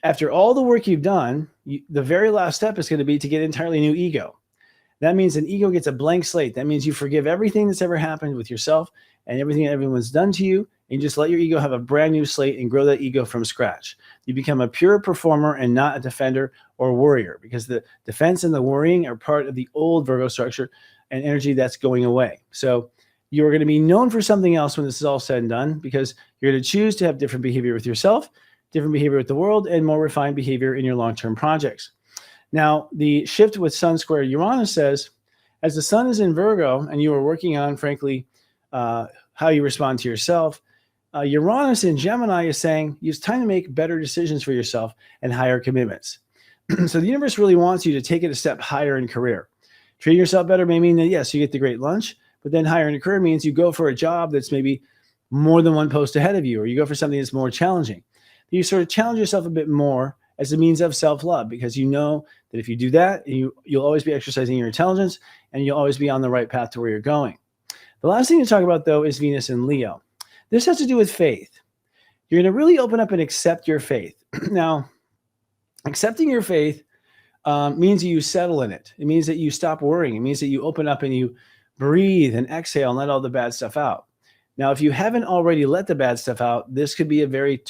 After all the work you've done, the very last step is going to be to get an entirely new ego. That means an ego gets a blank slate. That means you forgive everything that's ever happened with yourself and everything that everyone's done to you, and you just let your ego have a brand new slate and grow that ego from scratch. You become a pure performer and not a defender or warrior, because the defense and the worrying are part of the old Virgo structure and energy that's going away. So you're going to be known for something else when this is all said and done, because you're going to choose to have different behavior with yourself, different behavior with the world, and more refined behavior in your long-term projects. Now, the shift with Sun square Uranus says, as the Sun is in Virgo and you are working on, frankly, how you respond to yourself, Uranus in Gemini is saying it's time to make better decisions for yourself and higher commitments. So the universe really wants you to take it a step higher in career. Treating yourself better may mean that, yes, you get the great lunch, but then higher in a career means you go for a job that's maybe more than one post ahead of you, or you go for something that's more challenging. You sort of challenge yourself a bit more as a means of self-love, because you know that if you do that, you'll always be exercising your intelligence and you'll always be on the right path to where you're going. The last thing to talk about, though, is Venus in Leo. This has to do with faith. You're going to really open up and accept your faith. Now, accepting your faith means that you settle in it. It means that you stop worrying. It means that you open up and you breathe and exhale and let all the bad stuff out. Now, if you haven't already let the bad stuff out, this could be a very,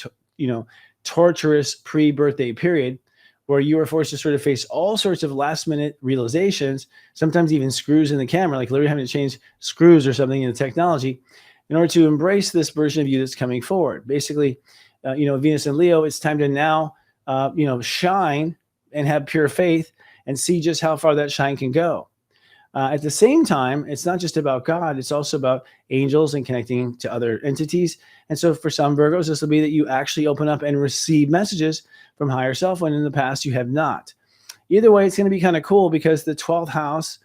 torturous pre-birthday period where you are forced to sort of face all sorts of last-minute realizations, sometimes even screws in the camera, like literally having to change screws or something in the technology in order to embrace this version of you that's coming forward. Basically, Venus and Leo, it's time to now, shine and have pure faith and see just how far that shine can go. At the same time, it's not just about God, it's also about angels and connecting to other entities. And so for some Virgos, this will be that you actually open up and receive messages from higher self when in the past you have not. Either way, it's going to be kind of cool because the 12th house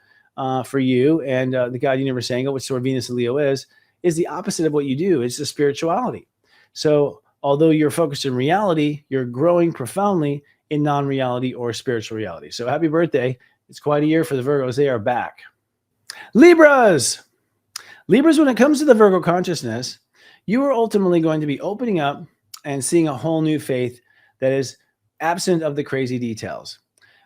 for you and the God Universe angle, which is where Venus and Leo is the opposite of what you do. It's the spirituality. So although you're focused in reality, you're growing profoundly in non-reality or spiritual reality. So happy birthday. It's quite a year for the Virgos. They are back. Libras. Libras, when it comes to the Virgo consciousness, you are ultimately going to be opening up and seeing a whole new faith that is absent of the crazy details.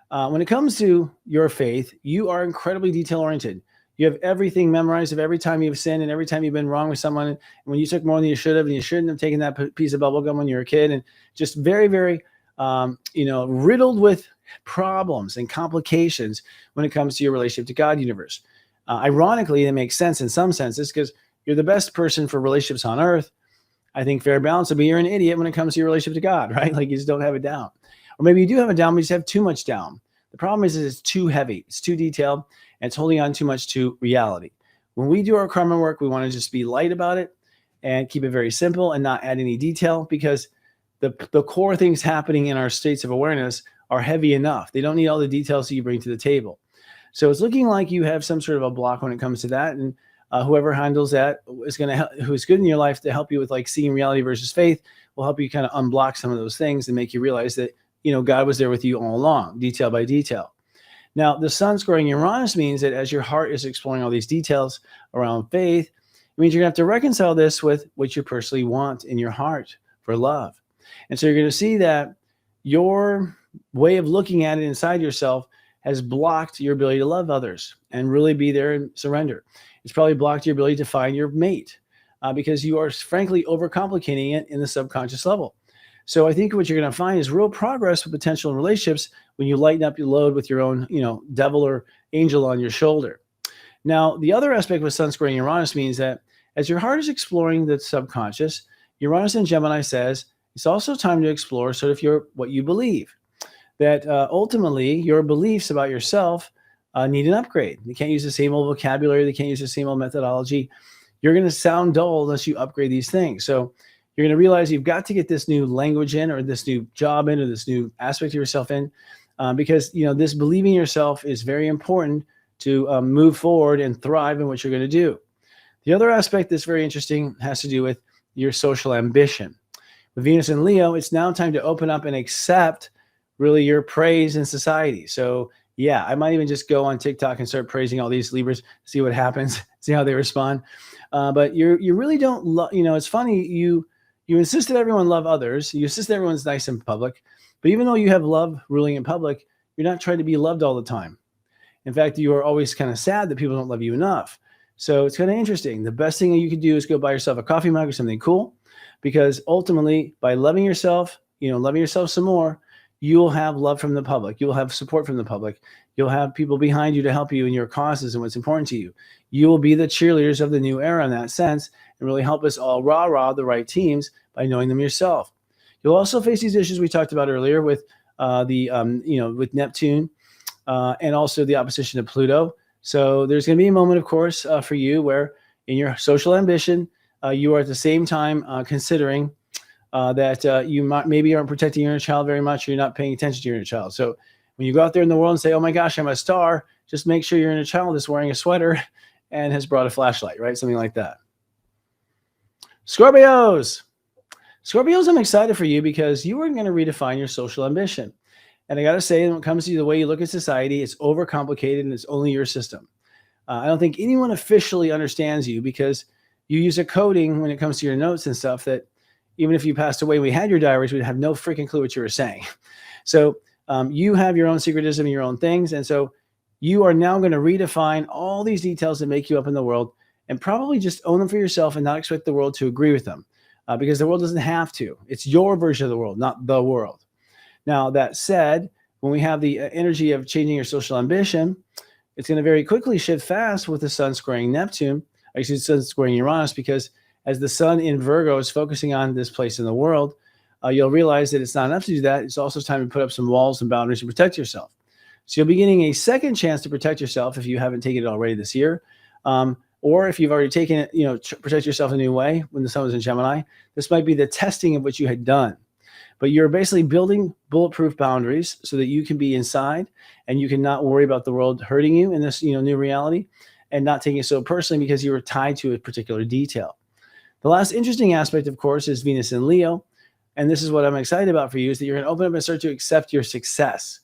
When it comes to your faith, you are incredibly detail-oriented. You have everything memorized of every time you've sinned and every time you've been wrong with someone. And when you took more than you should have, and you shouldn't have taken that piece of bubble gum when you were a kid, and just very, very, riddled with problems and complications when it comes to your relationship to God universe. Ironically, it makes sense in some senses because you're the best person for relationships on earth. I think fair balance would be you're an idiot when it comes to your relationship to God, right? Like you just don't have it down. Or maybe you do have it down, but you just have too much down. The problem is it's too heavy. It's too detailed. And it's holding on too much to reality. When we do our karma work, we want to just be light about it and keep it very simple and not add any detail because the core things happening in our states of awareness are heavy enough. They don't need all the details that you bring to the table. So it's looking like you have some sort of a block when it comes to that. And whoever handles that is going to help, who's good in your life to help you with like seeing reality versus faith will help you kind of unblock some of those things and make you realize that, God was there with you all along, detail by detail. Now, the sun squaring Uranus means that as your heart is exploring all these details around faith, it means you're going to have to reconcile this with what you personally want in your heart for love. And so you're going to see that your way of looking at it inside yourself has blocked your ability to love others and really be there and surrender. It's probably blocked your ability to find your mate because you are frankly overcomplicating it in the subconscious level. So I think what you're going to find is real progress with potential relationships when you lighten up your load with your own, devil or angel on your shoulder. Now, the other aspect with sun squaring Uranus means that as your heart is exploring the subconscious, Uranus in Gemini says it's also time to explore sort of what you believe. That ultimately your beliefs about yourself need an upgrade. They can't use the same old vocabulary. They can't use the same old methodology. You're going to sound dull unless you upgrade these things. So you're going to realize you've got to get this new language in or this new job in or this new aspect of yourself in because, this believing yourself is very important to move forward and thrive in what you're going to do. The other aspect that's very interesting has to do with your social ambition. With Venus and Leo, it's now time to open up and accept really your praise in society. So yeah, I might even just go on TikTok and start praising all these Libras, see what happens, see how they respond. But you really don't love, it's funny, you insist that everyone love others. You insist that everyone's nice in public. But even though you have love ruling in public, you're not trying to be loved all the time. In fact, you are always kind of sad that people don't love you enough. So it's kind of interesting. The best thing that you could do is go buy yourself a coffee mug or something cool, because ultimately by loving yourself, loving yourself some more, you'll have love from the public. You'll have support from the public. You'll have people behind you to help you in your causes and what's important to you. You will be the cheerleaders of the new era in that sense and really help us all rah-rah the right teams by knowing them yourself. You'll also face these issues we talked about earlier with with Neptune and also the opposition to Pluto. So there's going to be a moment, of course, for you where in your social ambition, you are at the same time considering that you maybe aren't protecting your inner child very much, or you're not paying attention to your inner child. So when you go out there in the world and say, oh my gosh, I'm a star, just make sure your inner child is wearing a sweater and has brought a flashlight, right? Something like that. Scorpios, I'm excited for you because you are going to redefine your social ambition. And I got to say, when it comes to the way you look at society, it's overcomplicated and it's only your system. I don't think anyone officially understands you because you use a coding when it comes to your notes and stuff that even if you passed away, we had your diaries, we'd have no freaking clue what you were saying. So you have your own secretism and your own things. And so you are now going to redefine all these details that make you up in the world and probably just own them for yourself and not expect the world to agree with them, because the world doesn't have to. It's your version of the world, not the world. Now, that said, when we have the energy of changing your social ambition, it's going to very quickly shift fast with the sun squaring Neptune, actually the sun squaring Uranus, because as the sun in Virgo is focusing on this place in the world, you'll realize that it's not enough to do that. It's also time to put up some walls and boundaries to protect yourself. So you'll be getting a second chance to protect yourself if you haven't taken it already this year. Or if you've already taken it, protect yourself a new way when the sun was in Gemini. This might be the testing of what you had done. But you're basically building bulletproof boundaries so that you can be inside and you can not worry about the world hurting you in this new reality, and not taking it so personally because you were tied to a particular detail. The last interesting aspect, of course, is Venus in Leo. And this is what I'm excited about for you, is that you're going to open up and start to accept your success.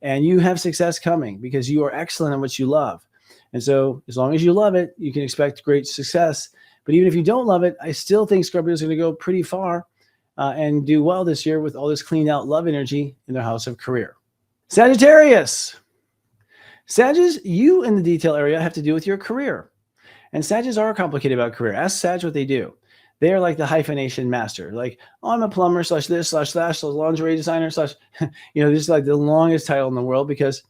And you have success coming because you are excellent at what you love. And so as long as you love it, you can expect great success. But even if you don't love it, I still think Scorpio is going to go pretty far and do well this year with all this cleaned out love energy in their house of career. Sagittarius. Sagittarius, you in the detail area have to do with your career. And Sagittarius are complicated about career. Ask Sag what they do. They are like the hyphenation master. Like, oh, I'm a plumber / this / that / lingerie designer / this is like the longest title in the world, because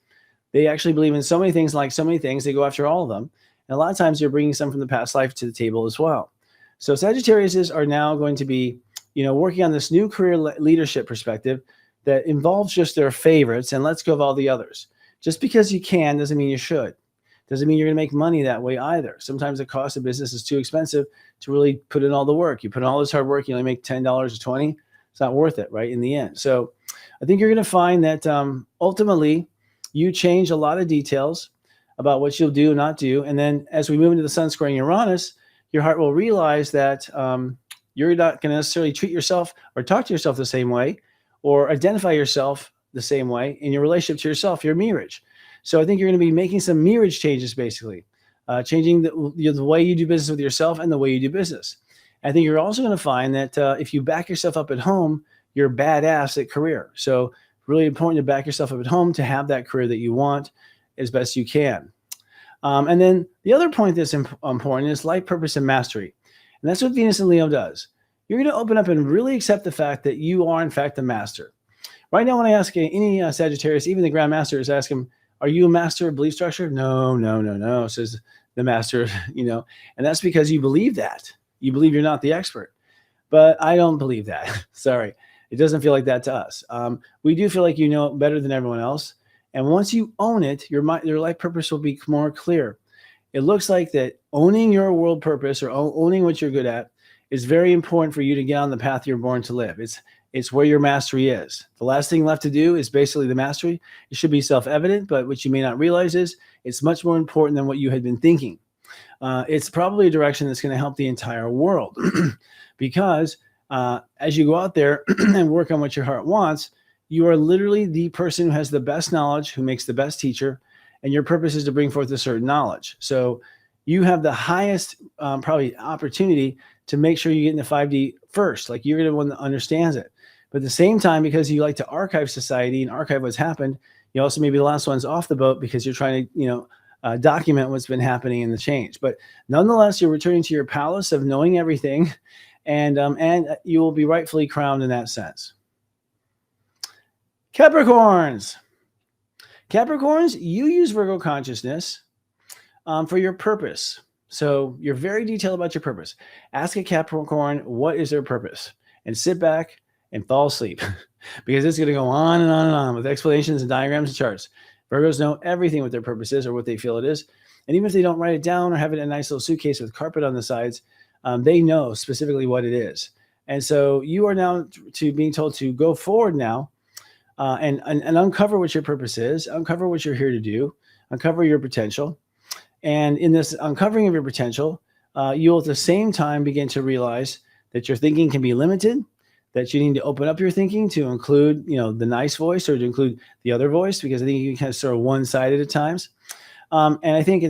they actually believe in so many things, like so many things, they go after all of them. And a lot of times you're bringing some from the past life to the table as well. So Sagittarius are now going to be, working on this new career leadership perspective that involves just their favorites and lets go of all the others. Just because you can doesn't mean you should. Doesn't mean you're going to make money that way either. Sometimes the cost of business is too expensive to really put in all the work. You put in all this hard work, you only make $10 or $20. It's not worth it, right, in the end. So I think you're going to find that ultimately you change a lot of details about what you'll do and not do. And then as we move into the sun squaring Uranus, your heart will realize that you're not going to necessarily treat yourself or talk to yourself the same way or identify yourself the same way in your relationship to yourself, your marriage. So I think you're going to be making some marriage changes, basically, changing the way you do business with yourself and the way you do business. I think you're also going to find that if you back yourself up at home, you're badass at career. So really important to back yourself up at home to have that career that you want as best you can. And then the other point that's important is life purpose and mastery. And that's what Venus and Leo does. You're going to open up and really accept the fact that you are, in fact, the master. Right now, when I ask any Sagittarius, even the Grand Masters, ask them, are you a master of belief structure? No, says the master, and that's because you believe that. You believe you're not the expert. But I don't believe that. Sorry. It doesn't feel like that to us. We do feel like you know it better than everyone else. And once you own it, your life purpose will be more clear. It looks like that owning your world purpose or owning what you're good at is very important for you to get on the path you're born to live. It's where your mastery is. The last thing left to do is basically the mastery. It should be self-evident, but what you may not realize is it's much more important than what you had been thinking. It's probably a direction that's going to help the entire world because as you go out there and work on what your heart wants, you are literally the person who has the best knowledge, who makes the best teacher, and your purpose is to bring forth a certain knowledge. So you have the highest probably opportunity to make sure you get into 5D first. Like you're the one that understands it. But at the same time, because you like to archive society and archive what's happened, you also may be the last ones off the boat because you're trying to, document what's been happening in the change. But nonetheless, you're returning to your palace of knowing everything, and you will be rightfully crowned in that sense. Capricorns. Capricorns, you use Virgo consciousness for your purpose. So you're very detailed about your purpose. Ask a Capricorn, what is their purpose? And sit back and fall asleep because it's going to go on and on and on with explanations and diagrams and charts. Virgos know everything what their purpose is or what they feel it is. And even if they don't write it down or have it in a nice little suitcase with carpet on the sides, they know specifically what it is. And so you are now being told to go forward now and uncover what your purpose is, uncover what you're here to do, uncover your potential. And in this uncovering of your potential, you'll at the same time begin to realize that your thinking can be limited, that you need to open up your thinking to include, the nice voice or to include the other voice, because I think you can kind of sort of one-sided at times. And I think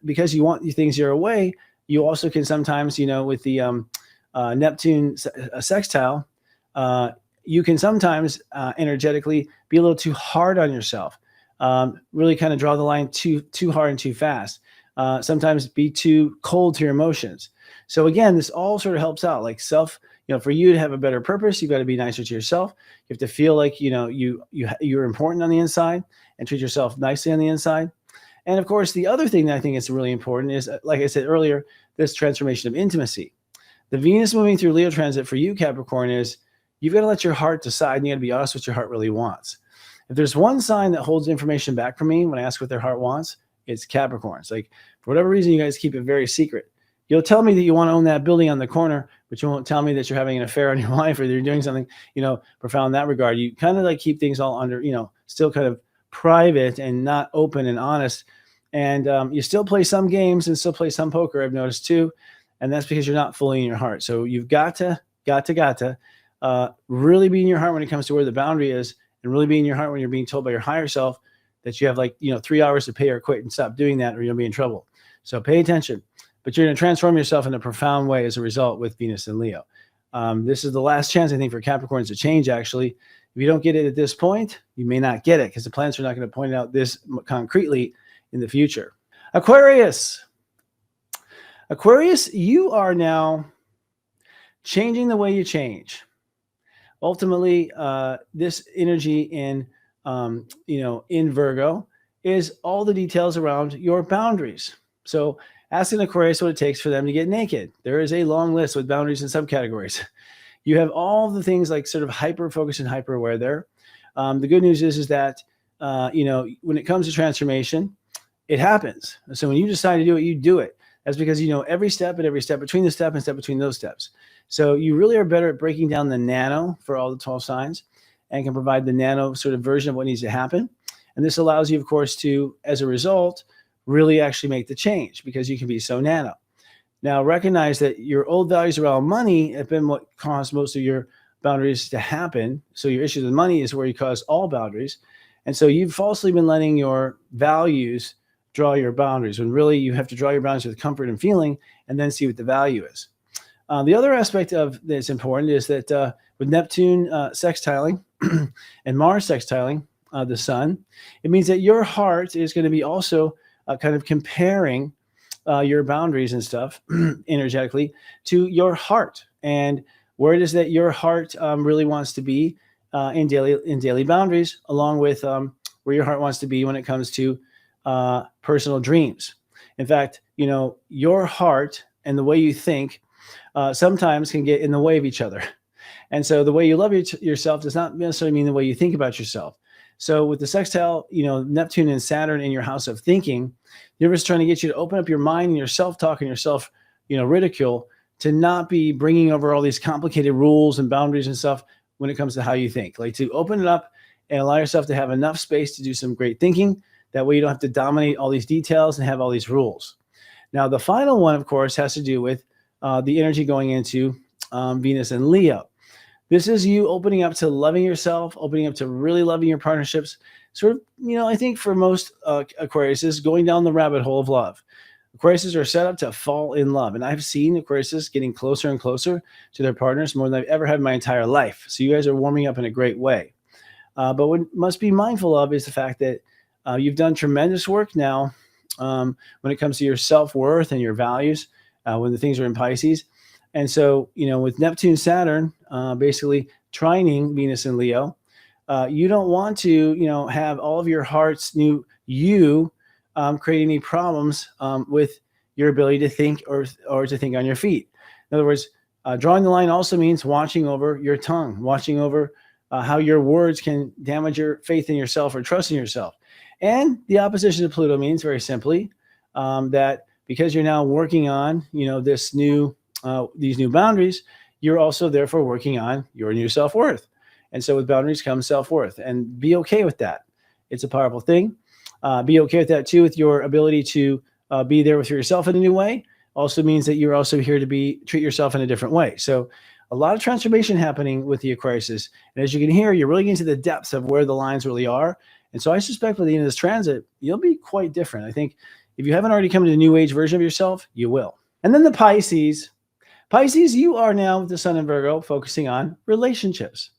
because you want things your way, you also can sometimes, with the Neptune sextile, you can sometimes energetically be a little too hard on yourself, really kind of draw the line too hard and too fast. sometimes be too cold to your emotions. So again, this all sort of helps out, like for you to have a better purpose, you've got to be nicer to yourself. You have to feel like, you're important on the inside and treat yourself nicely on the inside. And of course, the other thing that I think is really important is, like I said earlier, this transformation of intimacy. The Venus moving through Leo transit for you, Capricorn, is you've got to let your heart decide, and you got to be honest what your heart really wants. If there's one sign that holds information back from me when I ask what their heart wants, it's Capricorns. Like, for whatever reason, you guys keep it very secret. You'll tell me that you want to own that building on the corner, but you won't tell me that you're having an affair on your wife or you're doing something, profound in that regard. You kind of like keep things all under, still kind of private and not open and honest. And you still play some games and still play some poker, I've noticed too. And that's because you're not fully in your heart. So you've got to really be in your heart when it comes to where the boundary is, and really be in your heart when you're being told by your higher self that you have 3 hours to pay or quit, and stop doing that or you'll be in trouble. So pay attention. But you're going to transform yourself in a profound way as a result with Venus and Leo. This is the last chance, I think, for Capricorns to change, actually. If you don't get it at this point, you may not get it because the planets are not going to point out this concretely in the future. Aquarius. Aquarius, you are now changing the way you change. Ultimately, this energy in Virgo is all the details around your boundaries. So ask an Aquarius what it takes for them to get naked. There is a long list with boundaries and subcategories. You have all the things like sort of hyper focus and hyper aware there. The good news is that, when it comes to transformation, it happens. So when you decide to do it, you do it. That's because you know every step between the step and step between those steps. So you really are better at breaking down the nano for all the 12 signs and can provide the nano sort of version of what needs to happen. And this allows you, of course, to, as a result, really actually make the change because you can be so nano. Now, recognize that your old values around money have been what caused most of your boundaries to happen. So your issues with money is where you cause all boundaries. And so you've falsely been letting your values draw your boundaries when really you have to draw your boundaries with comfort and feeling and then see what the value is. The other aspect of that's important is that with Neptune sextiling and Mars sextiling the sun, it means that your heart is going to be also kind of comparing your boundaries and stuff energetically to your heart and where it is that your heart really wants to be in daily boundaries, along with where your heart wants to be when it comes to personal dreams. In fact, your heart and the way you think sometimes can get in the way of each other. And so the way you love yourself does not necessarily mean the way you think about yourself. So with the sextile, Neptune and Saturn in your house of thinking, the universe is trying to get you to open up your mind and your self-talk and your self, ridicule, to not be bringing over all these complicated rules and boundaries and stuff when it comes to how you think. Like to open it up and allow yourself to have enough space to do some great thinking. That way you don't have to dominate all these details and have all these rules. Now, the final one, of course, has to do with the energy going into Venus and Leo. This is you opening up to loving yourself, opening up to really loving your partnerships. Sort of, I think for most Aquariuses, going down the rabbit hole of love. Aquariuses are set up to fall in love. And I've seen Aquariuses getting closer and closer to their partners more than I've ever had in my entire life. So you guys are warming up in a great way. But what must be mindful of is the fact that you've done tremendous work now when it comes to your self-worth and your values when the things are in Pisces. And so, with Neptune, Saturn, basically trining Venus and Leo, you don't want to, have all of your heart's new you create any problems with your ability to think or to think on your feet. In other words, drawing the line also means watching over your tongue, watching over how your words can damage your faith in yourself or trust in yourself. And the opposition to Pluto means very simply that because you're now working on, this new these new boundaries, you're also therefore working on your new self-worth. And so with boundaries comes self-worth, and be okay with that. It's a powerful thing. Be okay with that too, with your ability to be there with yourself in a new way. Also means that you're also here to treat yourself in a different way. So a lot of transformation happening with the Aquariuses. And as you can hear, you're really getting to the depths of where the lines really are. And so I suspect by the end of this transit, you'll be quite different. I think if you haven't already come to the new age version of yourself, you will. And then the Pisces. Pisces, you are now with the sun in Virgo focusing on relationships.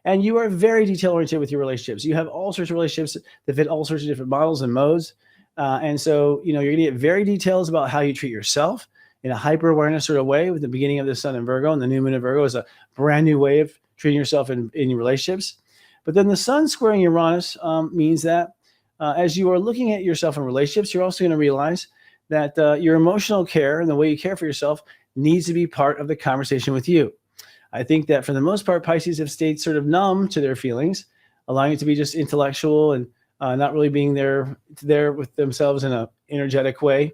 And you are very detail-oriented with your relationships. You have all sorts of relationships that fit all sorts of different models and modes. And so, you're going to get very details about how you treat yourself in a hyper awareness sort of way with the beginning of the sun in Virgo, and the new moon in Virgo is a brand new way of treating yourself in your relationships. But then the sun squaring Uranus means that as you are looking at yourself in relationships, you're also going to realize that your emotional care and the way you care for yourself needs to be part of the conversation with you. I think that for the most part, Pisces have stayed sort of numb to their feelings, allowing it to be just intellectual and not really being there with themselves in an energetic way.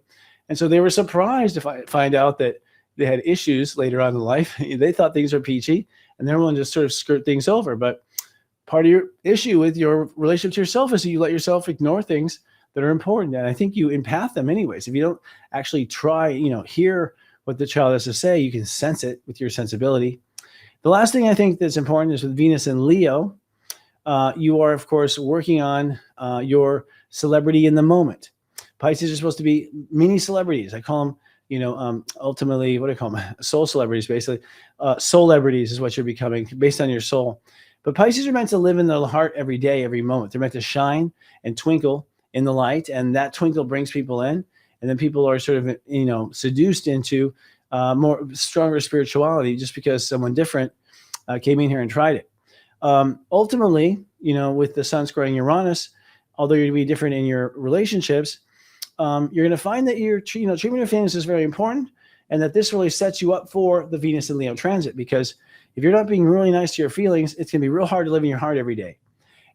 And so they were surprised to find out that they had issues later on in life. They thought things were peachy, and they're willing to just sort of skirt things over. But part of your issue with your relationship to yourself is that you let yourself ignore things that are important. And I think you empath them anyways. If you don't actually try, hear what the child has to say, you can sense it with your sensibility. The last thing I think that's important is with Venus and Leo, you are, of course, working on your celebrity in the moment. Pisces are supposed to be mini celebrities. I call them, ultimately, what do I call them? Soul celebrities, basically. Soul celebrities is what you're becoming based on your soul. But Pisces are meant to live in the heart every day, every moment. They're meant to shine and twinkle in the light, and that twinkle brings people in. And then people are sort of, seduced into more stronger spirituality just because someone different came in here and tried it. Ultimately, with the sun squaring Uranus, although you're going to be different in your relationships, you're going to find that treatment of feelings is very important, and that this really sets you up for the Venus and Leo transit. Because if you're not being really nice to your feelings, it's going to be real hard to live in your heart every day.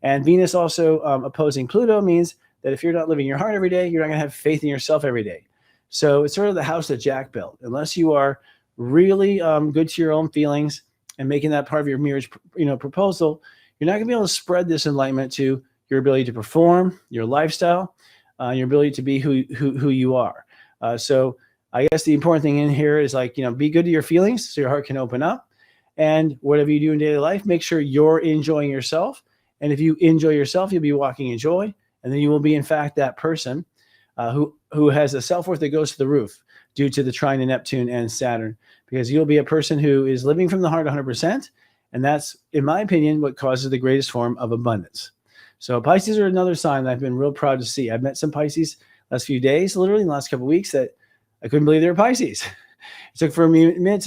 And Venus also opposing Pluto means that if you're not living your heart every day, you're not going to have faith in yourself every day. So it's sort of the house that Jack built. Unless you are really good to your own feelings and making that part of your marriage, proposal, you're not going to be able to spread this enlightenment to your ability to perform, your lifestyle, your ability to be who you are. So I guess the important thing in here is be good to your feelings so your heart can open up. And whatever you do in daily life, make sure you're enjoying yourself. And if you enjoy yourself, you'll be walking in joy. And then you will be, in fact, that person who has a self-worth that goes to the roof due to the trine of Neptune and Saturn, because you'll be a person who is living from the heart 100%. And that's, in my opinion, what causes the greatest form of abundance. So Pisces are another sign that I've been real proud to see. I've met some Pisces last few days, literally in the last couple of weeks, that I couldn't believe they were Pisces. It took for a minute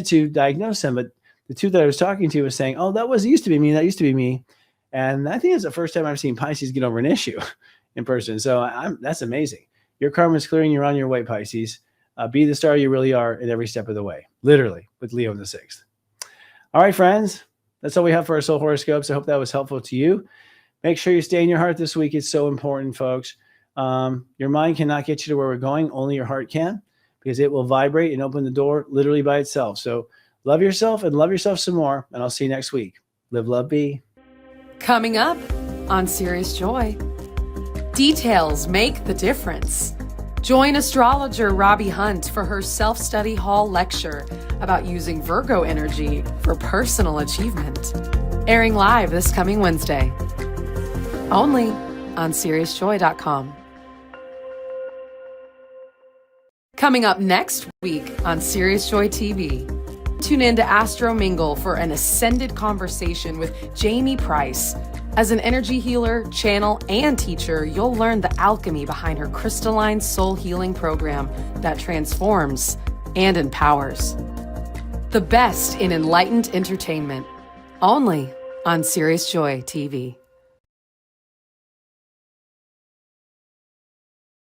to diagnose them. But the two that I was talking to was saying, oh, used to be me. That used to be me. And I think it's the first time I've seen Pisces get over an issue in person. So that's amazing. Your karma is clearing. You're on your way, Pisces. Be the star you really are in every step of the way, literally, with Leo in the 6th. All right, friends. That's all we have for our soul horoscopes. I hope that was helpful to you. Make sure you stay in your heart this week. It's so important, folks. Your mind cannot get you to where we're going. Only your heart can, because it will vibrate and open the door literally by itself. So love yourself and love yourself some more. And I'll see you next week. Live, love, be. Coming up on Serious Joy, details make the difference. Join astrologer Robbie Hunt for her self-study hall lecture about using Virgo energy for personal achievement. Airing live this coming Wednesday. Only on SeriousJoy.com. Coming up next week on Serious Joy TV. Tune in to ASTROMINGLE for an ascended conversation with Jamie Price. As an energy healer, channel, and teacher, you'll learn the alchemy behind her crystalline soul healing program that transforms and empowers. The best in enlightened entertainment, only on Serious Joy TV.